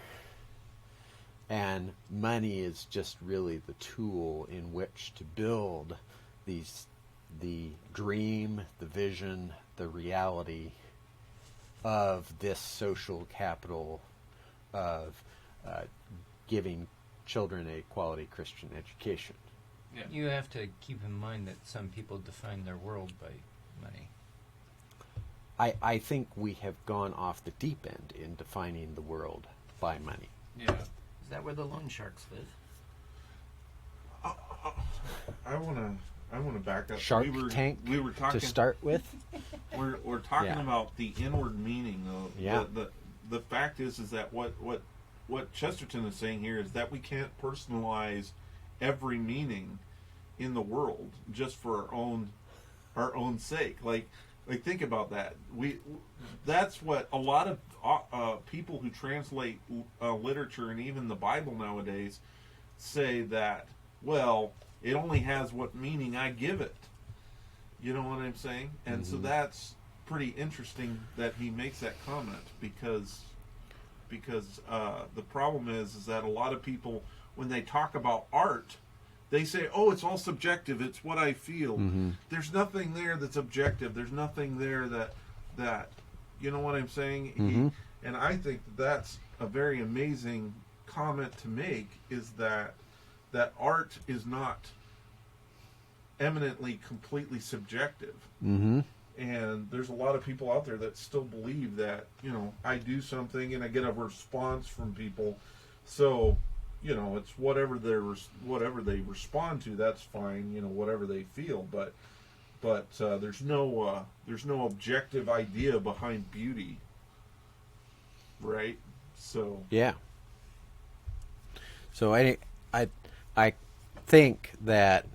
And money is just really the tool in which to build the dream, the vision, the reality of this social capital of giving children a quality Christian education. Yeah. You have to keep in mind that some people define their world by money. I think we have gone off the deep end in defining the world by money. Yeah. Is that where the loan sharks live? I want to back up. Shark we were, Tank We were talking to start with. We're talking Yeah. about the inward meaning of Yeah. the fact is that what Chesterton is saying here is that we can't personalize every meaning in the world just for our own sake. Like think about that. That's what a lot of people who translate literature and even the Bible nowadays say, that, well, it only has what meaning I give it. You know what I'm saying? And so that's pretty interesting that he makes that comment, because the problem is that a lot of people, when they talk about art, they say, oh, it's all subjective, it's what I feel. There's nothing there that's objective. There's nothing there that you know what I'm saying? And I think that's a very amazing comment to make, is that art is not eminently completely subjective. And there's a lot of people out there that still believe that, I do something and I get a response from people, so it's whatever they respond to, that's fine, whatever they feel, but there's no objective idea behind beauty, right? So Yeah. So I think that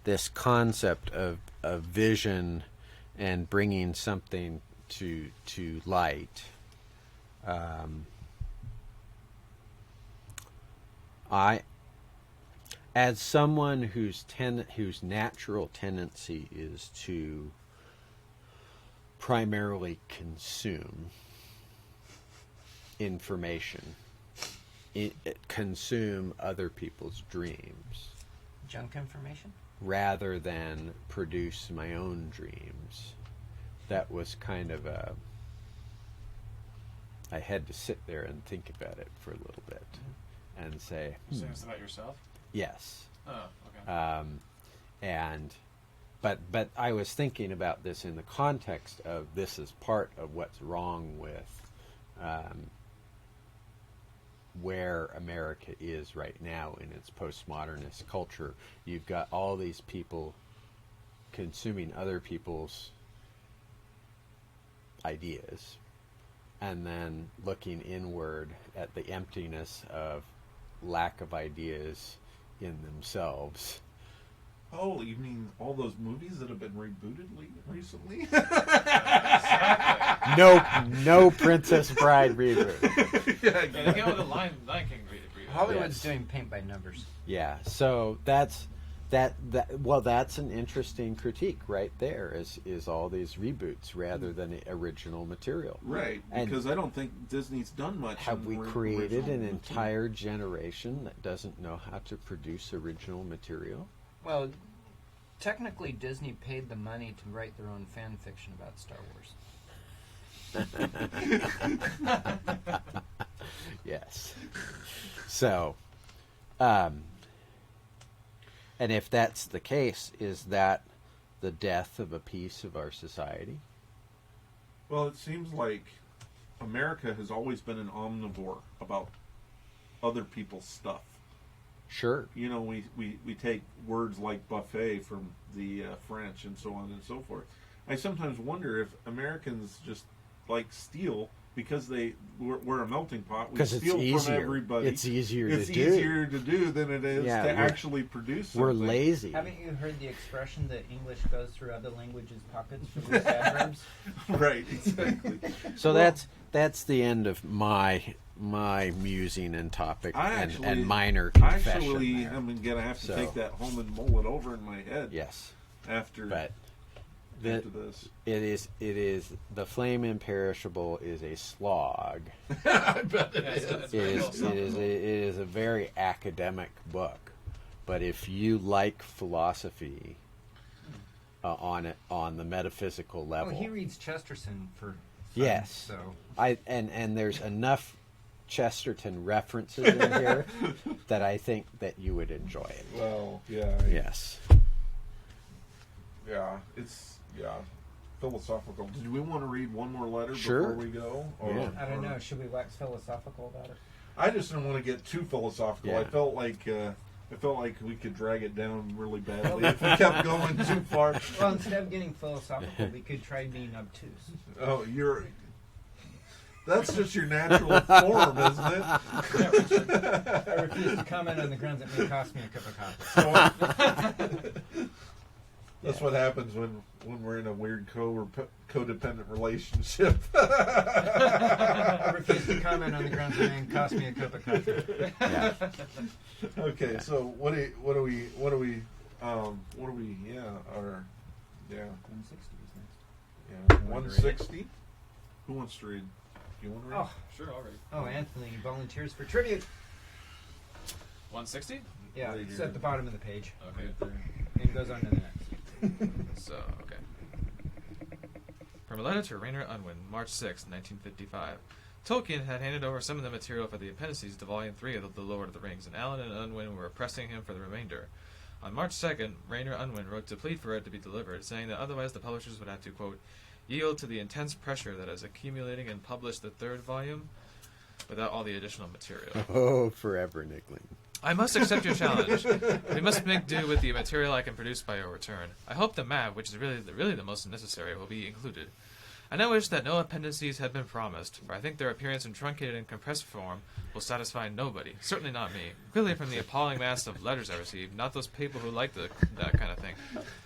this concept of vision and bringing something to light, as someone whose natural tendency is to primarily consume information, consume other people's dreams, Junk information? rather than produce my own dreams. That was kind of I had to sit there and think about it for a little bit and say, Saying this about yourself? yes. Oh, okay. But I was thinking about this in the context of this is part of what's wrong with where America is right now in its postmodernist culture. You've got all these people consuming other people's ideas and then looking inward at the emptiness of lack of ideas in themselves. Oh, you mean all those movies that have been rebooted recently? No Princess Bride reboot. Yeah, Yeah, they came out with the Lion King reboot. Hollywood's Yes. doing paint by numbers. Yeah, so that's an interesting critique right there. Is all these reboots rather than the original material? right. And Because I don't think Disney's done much. Have in we original created an material. entire generation that doesn't know how to produce original material? Well, technically, Disney paid the money to write their own fan fiction about Star Wars. Yes. So, and if that's the case, is that the death of a piece of our society? Well, it seems like America has always been an omnivore about other people's stuff. Sure. You know, we take words like buffet from the French and so on and so forth. I sometimes wonder if Americans just like steal because we're a melting pot. We Because it's steal from easier. everybody. It's easier It's to do. easier to do than it is Yeah, to we're- actually produce something. We're lazy. Haven't you heard the expression that English goes through other languages' pockets for loose adverbs? Right, exactly. So Well, that's the end of my musing and topic and minor I confession. actually there. am going to have to So- take that home and mull it over in my head Yes, after but after this. it is the flame imperishable is a slog. I bet it Yeah, is. it's It very well is, it is a very academic book, but if you like philosophy on the metaphysical Oh, level, he reads Chesterton for fun, Yes. So and there's enough Chesterton references in here that I think that you would enjoy it. Well, yeah. Yes. Yeah, it's philosophical. Did we want to read one more letter Sure. before we go? Yeah. I don't know. Should we wax philosophical about it? I just didn't want to get too philosophical. Yeah. I felt like we could drag it down really badly if we kept going too far. Well, instead of getting philosophical, we could try being obtuse. Oh, that's just your natural form, isn't it? I refuse to comment on the grounds it may cost me a cup of coffee. That's what happens when we're in a weird codependent relationship. I refuse to comment on the grounds it may cost me a cup of coffee. Yeah. Okay, so what do we 160 is next. yeah 160? Who wants to read? Do you want to read? Oh, Sure, all right. oh, Anthony volunteers for tribute. 160? Yeah, Right it's here. at the bottom of the page. Okay. Right there. And goes on to the next. So, okay. From a letter to Rainer Unwin, March 6, 1955. Tolkien had handed over some of the material for the appendices to Volume 3 of The Lord of the Rings, and Allen and Unwin were pressing him for the remainder. On March 2nd, Rainer Unwin wrote to plead for it to be delivered, saying that otherwise the publishers would have to, quote, yield to the intense pressure that is accumulating and publish the third volume without all the additional material. Oh, forever, Nickling. I must accept your challenge. We must make do with the material I can produce by your return. I hope the map, which is really the most necessary, will be included. I now wish that no appendices had been promised, for I think their appearance in truncated and compressed form will satisfy nobody, certainly not me. Clearly from the appalling mass of letters I received, not those people who like that kind of thing.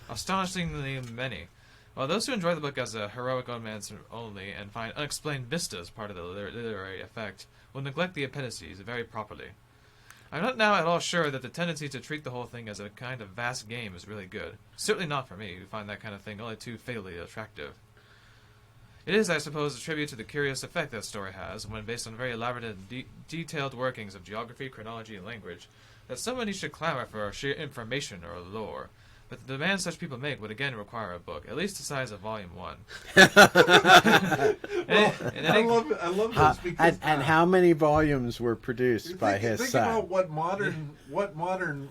Astonishingly many. While those who enjoy the book as a heroic romance only and find unexplained vistas part of the literary effect will neglect the appendices very properly. I'm not now at all sure that the tendency to treat the whole thing as a kind of vast game is really good. Certainly not for me, who find that kind of thing only too fatally attractive. It is, I suppose, a tribute to the curious effect that story has, when based on very elaborate and detailed workings of geography, chronology, and language, that somebody should clamor for sheer information or lore. But the demands such people make would again require a book, at least the size of Volume 1. I love this because And how many volumes were produced by his think son? about what modern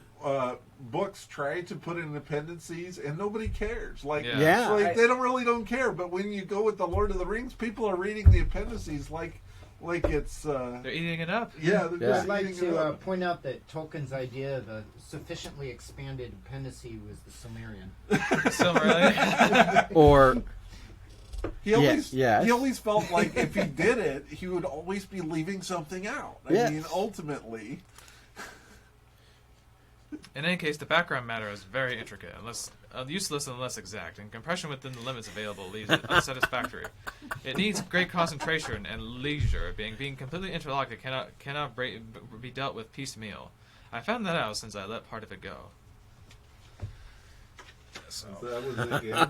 books try to put in appendices, and nobody cares. Like, Yeah. like they don't care. But when you go with the Lord of the Rings, people are reading the appendices like it's They're eating it up. yeah. They're Yeah. just I'd like eating it to up. point out that Tolkien's idea of a sufficiently expanded appendice was the Silmarillion. Silmarillion. Or He always yes. he always felt like if he did it, he would always be leaving something out. I Yes. mean, ultimately. In any case, the background matter is very intricate, useless unless exact, and compression within the limits available leaves it unsatisfactory. It needs great concentration and leisure, being completely interlocked. It cannot be dealt with piecemeal. I found that out since I let part of it go. So, That was it. Yeah.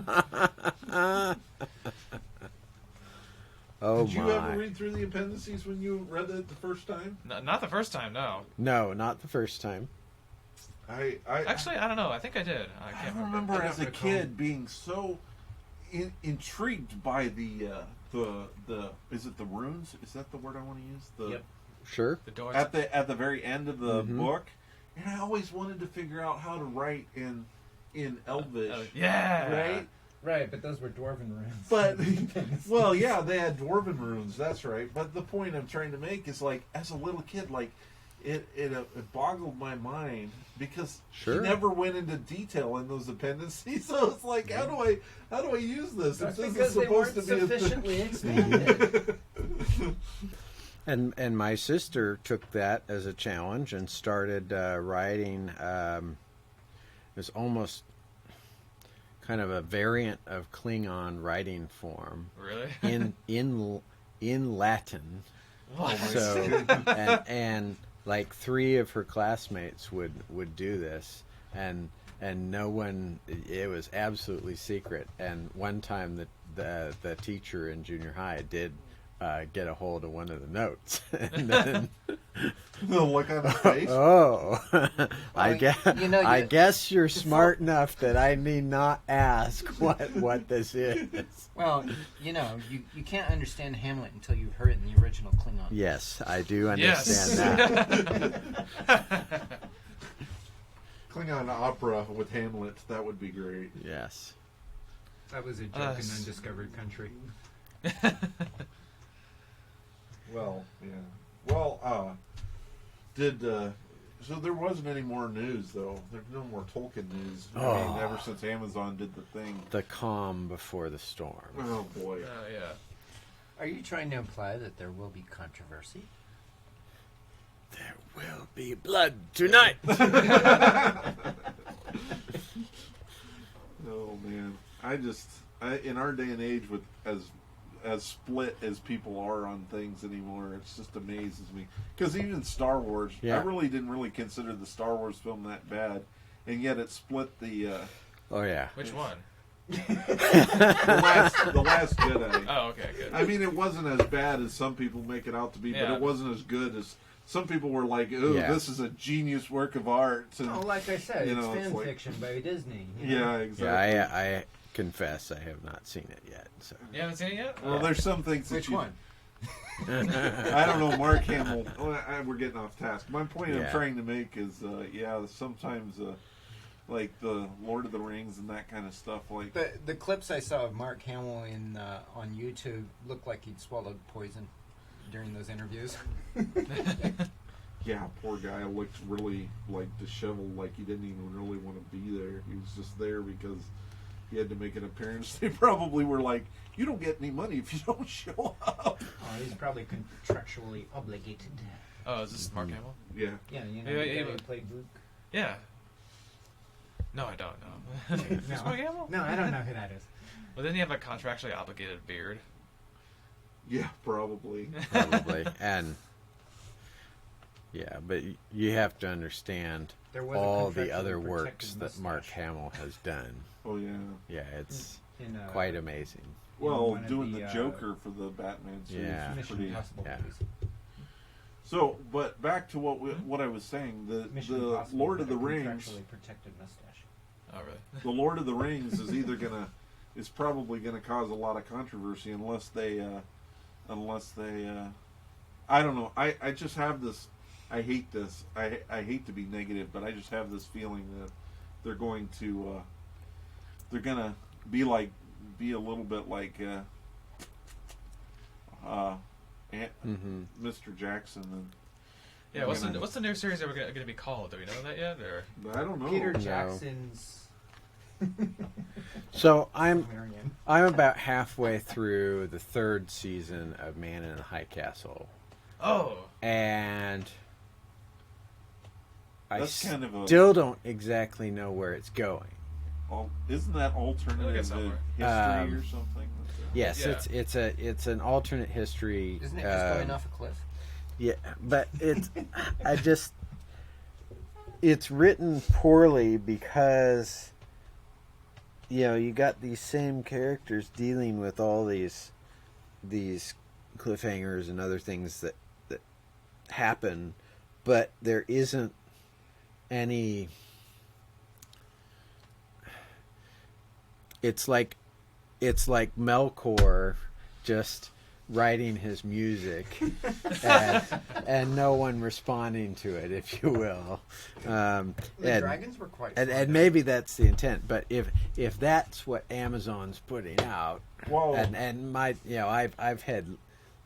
oh Did you my! ever read through the appendices when you read it the first time? not the first time, no. No, not the first time. Actually, I don't know. I think I did. I I can't remember I as don't a recall. kid being so intrigued by the is it the runes? Is that the word I want to use? The Yep. Sure. The doors. at the very end of the Mhm. book, and I always wanted to figure out how to write in Elvish. Yeah. Right. Right, but those were dwarven runes. But well, yeah, they had dwarven runes. That's right. But the point I'm trying to make is, like, as a little kid, like, it boggled my mind because Sure. he never went into detail in those appendices. So it's like, how do I use this? That's If this because is they supposed weren't to be sufficiently expanded. And my sister took that as a challenge and started writing. It was almost kind of a variant of Klingon writing form Really? in Latin. What? So and like 3 of her classmates would do this, and no one. It was absolutely secret. And one time the teacher in junior high did get a hold of one of the notes, and then the look on his face. I guess you know, I you- guess you're smart enough that I need not ask what this is. Well, you know, you can't understand Hamlet until you've heard it in the original Klingon. Yes, I do Yes. understand that. Klingon opera with Hamlet. That would be great. Yes. That was a joke in Undiscovered Country. Well, yeah. Well, so there wasn't any more news, though. There's no more Tolkien news. I mean, Oh. ever since Amazon did the thing. The calm before the storm. Oh, boy. Yeah. Are you trying to imply that there will be controversy? There will be blood tonight. Oh, man. In our day and age, with as split as people are on things anymore, it just amazes me. Because even Star Wars, Yeah. I really didn't really consider the Star Wars film that bad, and yet it split the Oh yeah. Which one? the last Jedi. Oh, okay, good. I mean, it wasn't as bad as some people make it out to be, but Yeah. it wasn't as good as some people were like, "Ooh, Yeah. this is a genius work of art." And, Oh, like I said, You it's know, it's fan like- fiction by Disney. you know? yeah, exactly. Yeah, I confess I have not seen it yet. So. You haven't seen it yet? Well, there's some things that Which you. one? I don't know, Mark Hamill. We're getting off task. My point I'm Yeah. trying to make is, sometimes, like the Lord of the Rings and that kind of stuff. Like, The clips I saw of Mark Hamill on YouTube looked like he'd swallowed poison during those interviews. yeah, poor guy looked really like disheveled, like he didn't even really want to be there. He was just there because he had to make an appearance. They probably were like, "You don't get any money if you don't show up." Oh, he's probably contractually obligated. Oh, is this Mark Hamill? Yeah. Yeah, you know, Yeah, the yeah, guy who yeah. played Luke. Yeah. No, I don't know. Is this Mark Hamill? No, I don't know who that is. Well, didn't he have a contractually obligated beard? Yeah, probably. Probably. And yeah, but you have to understand There was a all the contractually other protected works that Mark mustache Hamill has done. Oh yeah. Yeah, it's in quite amazing. Well, one of doing the, the Joker for the Batman series Yeah. is Mission pretty. Impossible yeah. movies. So, but back to what I was saying, Mission the Impossible Lord had of the a Rings, contractually protected mustache. Oh, really? the Lord of the Rings is probably gonna cause a lot of controversy unless they, I don't know. I just have this. I hate this. I hate to be negative, but I just have this feeling that they're going to, they're gonna be a little bit like, Mr. Jackson and. Yeah, what's the new series that we're going to be called? Do we know that yet? Or I don't know. Peter No. Jackson's So I'm Marion. about halfway through the 3rd season of Man in the High Castle, oh, and I That's kind of a. still don't exactly know where it's going. Isn't that It'll alternative get somewhere. history or something? Yes, Yeah. it's an alternate history. Isn't it just going off a cliff? Yeah, but it's it's written poorly because you got these same characters dealing with all these cliffhangers and other things that happen, but there isn't any. It's like Melkor just writing his music and no one responding to it, if you will. The dragons were quite fun. And maybe that's the intent, but if that's what Amazon's putting out, Whoa. and my I've had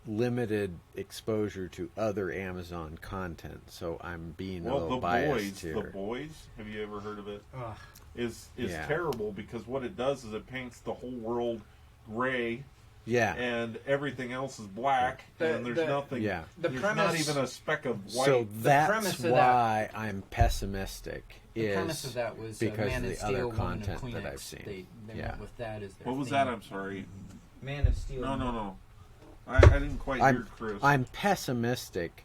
limited exposure to other Amazon content, so I'm being a little biased here. The Boys. Have you ever heard of it? Ugh. Is Yeah. terrible because what it does is it paints the whole world gray Yeah. and everything else is black and there's nothing. Yeah. There's not even a speck of white. So that's premise of why I'm pessimistic. The premise of that was because Man of of the other Steel, Woman of content Queen that X. I've seen. They Yeah. went with that as their What was theme. that? I'm sorry. Man of Steel. No. I didn't quite hear Chris. I'm pessimistic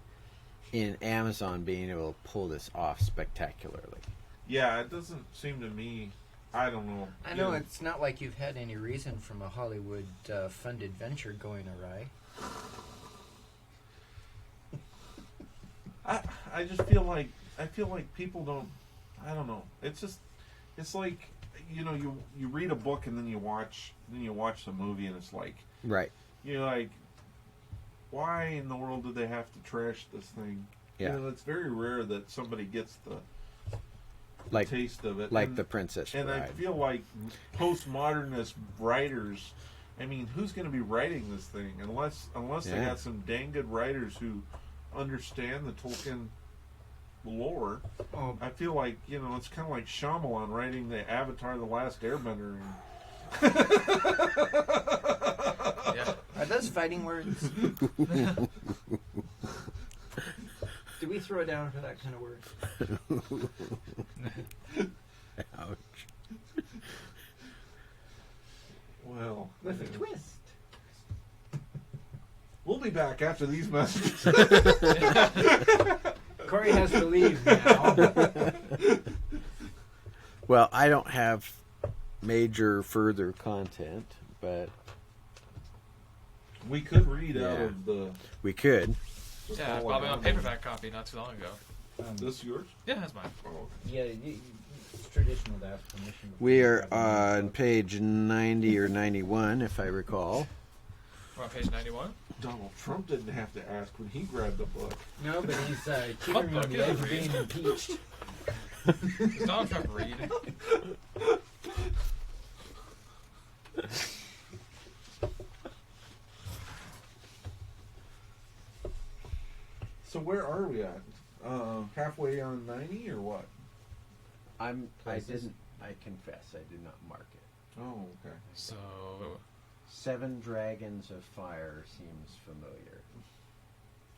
in Amazon being able to pull this off spectacularly. Yeah, it doesn't seem to me. I don't know. I know it's not like you've had any reason from a Hollywood funded venture going awry. I just feel like people don't. I don't know. It's like you read a book and then you watch the movie and it's like Right. you're like, why in the world did they have to trash this thing? Yeah. It's very rare that somebody gets the Like taste of it. like and, the Princess and I Bride. feel like postmodernist writers. I mean, who's going to be writing this thing unless they Yeah. got some dang good writers who understand the Tolkien lore? Oh, I feel like it's kind of like Shyamalan writing the Avatar: The Last Airbender. yeah. are those fighting words? Do we throw down for that kind of word? Ouch. Well, With a twist. we'll be back after these messages. Corey has to leave now. Well, I don't have major further content, but We could read out Yeah. of the. we could. Yeah, I bought my own paperback copy not too long ago. This yours? Yeah, that's mine. Oh, Yeah, it's traditional to ask permission. before We you are grab a on book. page 90 or 91, if I recall. We're on page 91. Donald Trump didn't have to ask when he grabbed the book. No, but he's keeping Fuck, me on the yeah, edge of read. being impeached. Does Donald Trump read? So where are we at? Halfway on 90 or what? I confess, I did not mark it. Oh, okay. So, 7 Dragons of Fire seems familiar.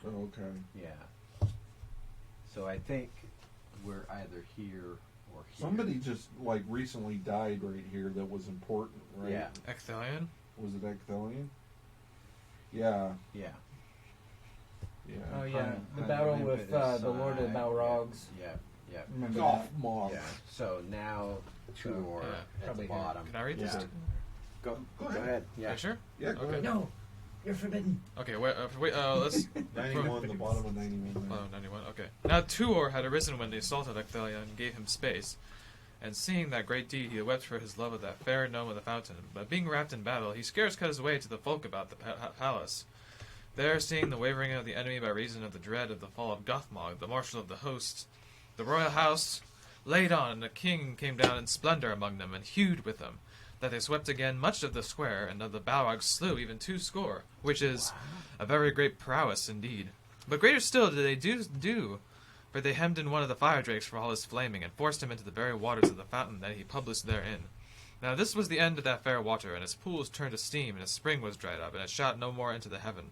Oh, okay. Yeah. So I think we're either here or here. Somebody just like recently died right here that was important, right? Yeah. Ecthelion? Was it Ecthelion? Yeah. Yeah. Yeah. Oh yeah, Hun- the Hun battle Limpet with is, the Lord of the Balrogs. Yeah. Yeah. Remember Golf that? moth. Yeah. So now Tuor Yeah. at Probably the here. bottom. Can I read this? Yeah. Go ahead. Are Yeah. you sure? Yeah. Go Okay. ahead. No, you're forbidden. Okay, let's... 91. The bottom of 91. Oh, 91, okay. Now Tuor had arisen when they assaulted Ecthelion and gave him space. And seeing that great deed, he wept for his love of that fair gnome of the fountain. But being wrapped in battle, he scarce cut his way to the folk about the palace. There, seeing the wavering of the enemy by reason of the dread of the fall of Gothmog, the marshal of the host, the royal house laid on, and the king came down in splendor among them, and hewed with them, that they swept again much of the square, and of the Balrogs slew even 200, which is a very great prowess indeed. But greater still did they do, for they hemmed in one of the fire drakes for all his flaming, and forced him into the very waters of the fountain that he published therein. Now this was the end of that fair water, and its pools turned to steam, and its spring was dried up, and it shot no more into the heaven.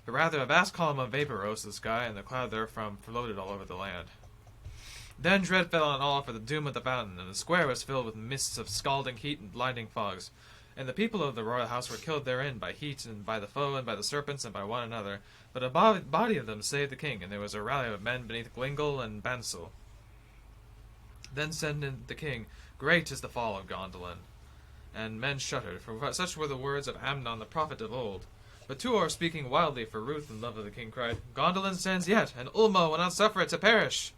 But rather a vast column of vapor rose to the sky, and the cloud therefrom floated all over the land. Then dread fell on all for the doom of the fountain, and the square was filled with mists of scalding heat and blinding fogs. And the people of the royal house were killed therein by heat, and by the foe, and by the serpents, and by one another. But a body of them saved the king, and there was a rally of men beneath Glingel and Bansel. Then said the king, Great is the fall of Gondolin. And men shuddered, for such were the words of Amnon the prophet of old. But Tuor, speaking wildly for ruth and love of the king, cried, Gondolin stands yet, and Ulmo will not suffer it to perish.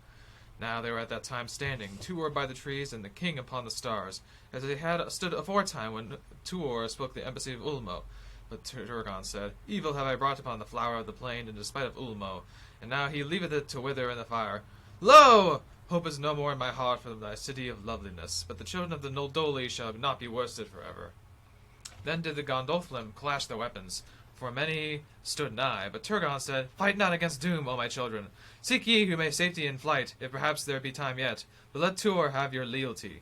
Now they were at that time standing, Tuor by the trees, and the king upon the stars, as they had stood aforetime when Tuor spoke the embassy of Ulmo. But Turgon said, Evil have I brought upon the flower of the plain, in despite of Ulmo, and now he leaveth it to wither in the fire. Lo! Hope is no more in my heart for thy city of loveliness, but the children of the Noldoli shall not be worsted forever. Then did the Gondolin clash their weapons, for many stood nigh, but Turgon said, Fight not against doom, O my children. Seek ye who may safety in flight, if perhaps there be time yet, but let Tuor have your lealty.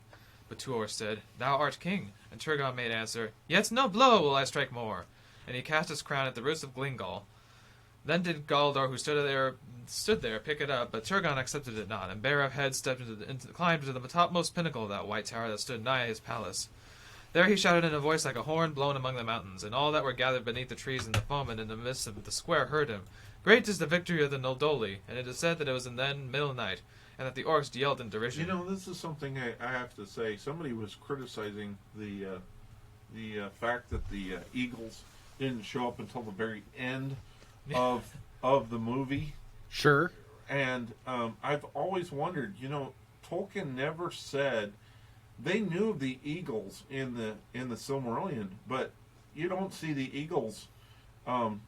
But Tuor said, Thou art king. And Turgon made answer, Yet no blow will I strike more. And he cast his crown at the roots of Glingol. Then did Galdor, who stood there, pick it up, but Turgon accepted it not, and bare of head climbed to the topmost pinnacle of that white tower that stood nigh his palace. There he shouted in a voice like a horn blown among the mountains, and all that were gathered beneath the trees in the foam and in the midst of the square heard him. Great is the victory of the Noldoli, and it is said that it was in then middle night, and that the orcs yelled in derision. You know, this is something I have to say. Somebody was criticizing the fact that the eagles didn't show up until the very end of the movie. Sure. And I've always wondered, you know, Tolkien never said they knew of the eagles in the Silmarillion, but you don't see the eagles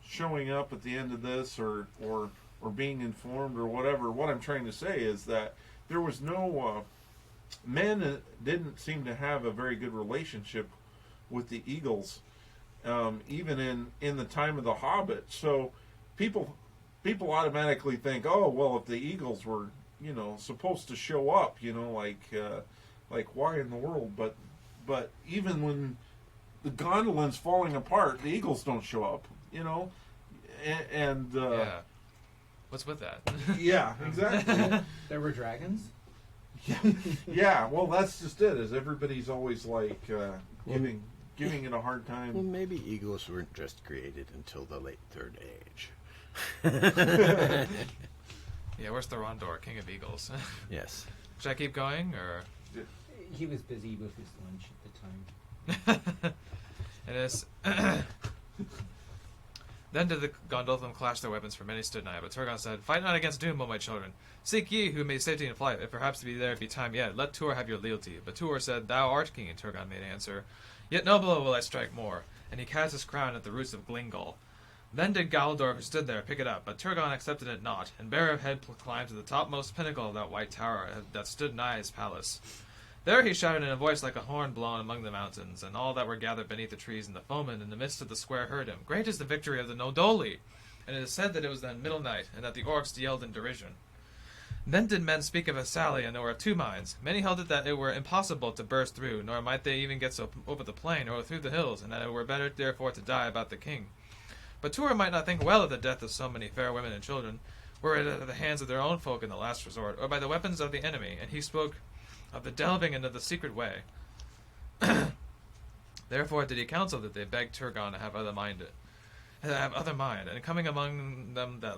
showing up at the end of this or being informed or whatever. What I'm trying to say is that there was no men didn't seem to have a very good relationship with the eagles, even in the time of the Hobbit. So people automatically think, oh well, if the eagles were supposed to show up, like why in the world? But even when the Gondolin's falling apart, the eagles don't show up, and Yeah. What's with that? yeah, exactly. There were dragons? Yeah, well, that's just it. Is everybody's always like giving it a hard Well, time. maybe eagles weren't just created until the late Third Age. Yeah, where's the Rondor, king of eagles? Yes. Should I keep going, or...? He was busy with his lunch at the time. It is. Then did the Gondolin clash their weapons, for many stood nigh. But Turgon said, Fight not against doom, O my children. Seek ye who may safety in flight, if perhaps there be time yet. Let Tuor have your lealty. But Tuor said, Thou art king, and Turgon made answer, Yet no blow will I strike more. And he cast his crown at the roots of Glingol. Then did Galdor, who stood there, pick it up, but Turgon accepted it not, and bare of head climbed to the topmost pinnacle of that white tower that stood nigh his palace. There he shouted in a voice like a horn blown among the mountains, and all that were gathered beneath the trees and the foemen in the midst of the square heard him. Great is the victory of the Noldoli! And it is said that it was then middle night, and that the orcs yelled in derision. Then did men speak of a sally, and there were two minds. Many held it that it were impossible to burst through, nor might they even get so over the plain or through the hills, and that it were better therefore to die about the king. But Tuor might not think well of the death of so many fair women and children, were it at the hands of their own folk in the last resort, or by the weapons of the enemy, and he spoke of the delving into the secret way. Therefore did he counsel that they beg Turgon to have other mind, and coming among them that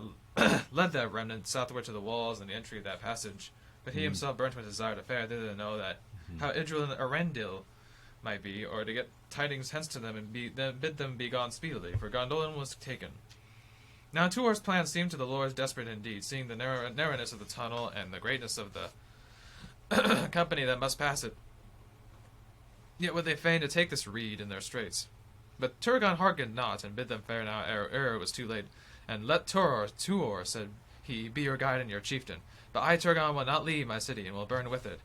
led that remnant southward to the walls and the entry of that passage. But he himself burnt with desire to fare thither to know that how Idril and Arendil might be, or to get tidings hence to them and then bid them be gone speedily, for Gondolin was taken. Now Tuor's plan seemed to the lords desperate indeed, seeing the narrowness of the tunnel and the greatness of the company that must pass it. Yet would they fain to take this reed in their straits. But Turgon hearkened not, and bid them fare now ere it was too late. And let Tuor, said he, be your guide and your chieftain. But I, Turgon, will not leave my city, and will burn with it.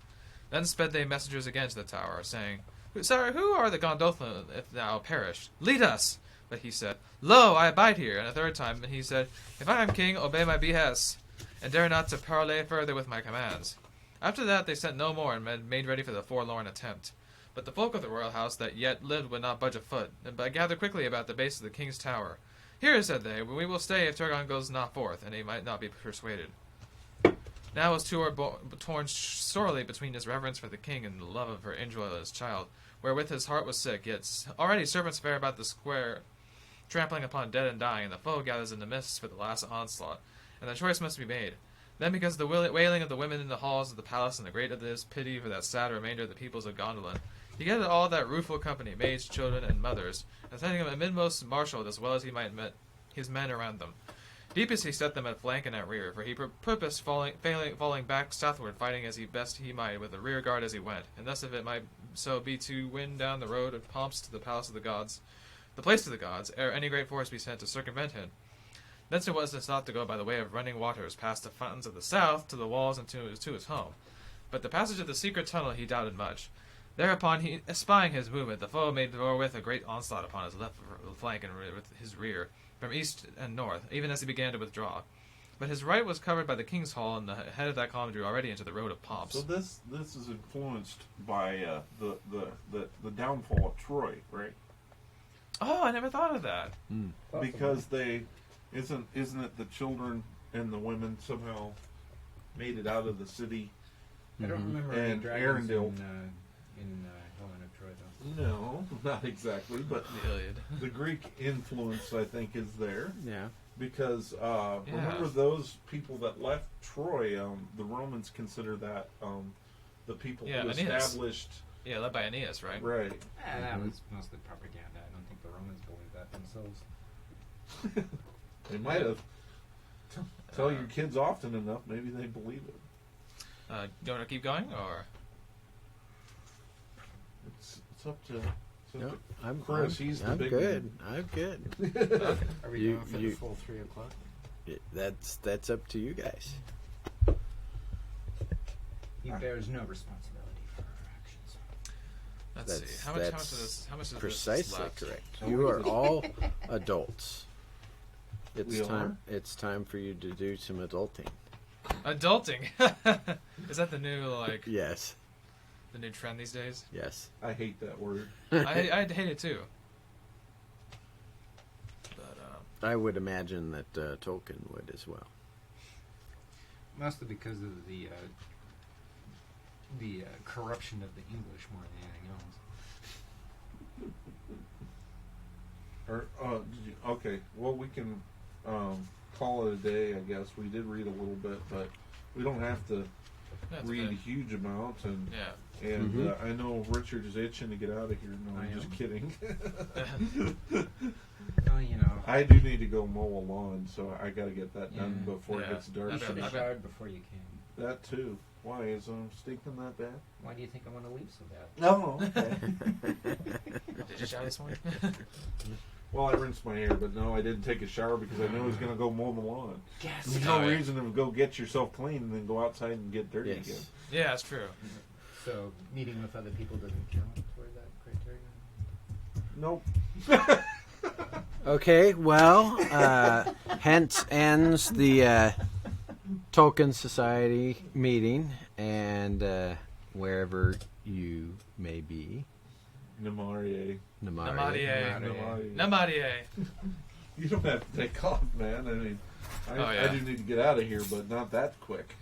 Then sped they messengers again to the tower, saying, Sire, who are the Gondolin if thou perish? Lead us! But he said, Lo, I abide here. And a third time he said, If I am king, obey my behests, and dare not to parley further with my commands. After that they sent no more, and made ready for the forlorn attempt. But the folk of the royal house that yet lived would not budge a foot, but gathered quickly about the base of the king's tower. Here, said they, we will stay if Turgon goes not forth, and he might not be persuaded. Now was Tuor torn sorely between his reverence for the king and the love of her Indril his child, wherewith his heart was sick. Yet already servants fare about the square, trampling upon dead and dying, and the foe gathers in the mists for the last onslaught, and the choice must be made. Then because the wailing of the women in the halls of the palace, and the great of this pity for that sad remainder of the peoples of Gondolin, he gathered all that rueful company, maids, children, and mothers, and sending them amidmost marshalled as well as he might met his men around them. Deepest he set them at flank and at rear, for he purposed falling back southward, fighting as best he might, with a rear guard as he went, and thus if it might so be to win down the road of pomps to the palace of the gods, the place of the gods, ere any great force be sent to circumvent him. Thence it was his thought to go by the way of running waters, past the fountains of the south, to the walls and to his home. But the passage of the secret tunnel he doubted much. Thereupon, he, espying his movement, the foe made forthwith a great onslaught upon his left flank and with his rear, from east and north, even as he began to withdraw. But his right was covered by the king's hall, and the head of that column drew already into the road of pomps. So this is influenced by the downfall of Troy, right? Oh, I never thought of that. Because isn't it the children and the women somehow made it out of the city? I don't remember And any dragons Arendelle. in Helen of Troy, though. No, not exactly, but The Iliad. the Greek influence, I think, is there. Yeah. Because remember those people that left Troy, the Romans consider that the people who Aeneas. established... Yeah, led by Aeneas, right? Right. That was mostly propaganda. I don't think the Romans believed that themselves. They might have. Tell your kids often enough, maybe they believe it. Do you want to keep going, or? It's up to... No, I'm Chris, he's the I'm big good. I'm good. Are we You- going for you- the full 3 o'clock? That's up to you guys. He bears no responsibility for our actions. Let's That's- see. How much that's of this? How much of Precisely this is left? correct. You are all adults. We It's time for you to do some adulting. Adulting. Is that the new Yes. the new trend these days? Yes. I hate that word. I hate it too. But I would imagine that Tolkien would as well. Mostly because of the corruption of the English more than anything else. Okay, well, we can call it a day, I guess. We did read a little bit, but we don't have to that's read okay. huge amounts. And Yeah. I know Richard is itching to get out of here. No, I I'm just am. kidding. Well, you know, I do need to go mow a lawn, so I got to get that done Yeah. before Yeah. it gets dark. you That'd should be have bad. showered before you came. That too. Why is stinking that bad? Why do you think I want to leave so bad? No. Okay. Did you shower this morning? Well, I rinsed my hair, but no, I didn't take a shower because I knew I was going to go mow the lawn. Yes. There's Oh, no yeah. reason to go get yourself clean and then go outside and get dirty again. Yes. Yeah, that's true. So meeting with other people doesn't count toward that criteria. Nope. Okay, well, hence ends the Tolkien Society meeting, and wherever you may be. Namarie. Namarie. You don't have to take off, man. I mean, Oh, yeah. I do need to get out of here, but not that quick.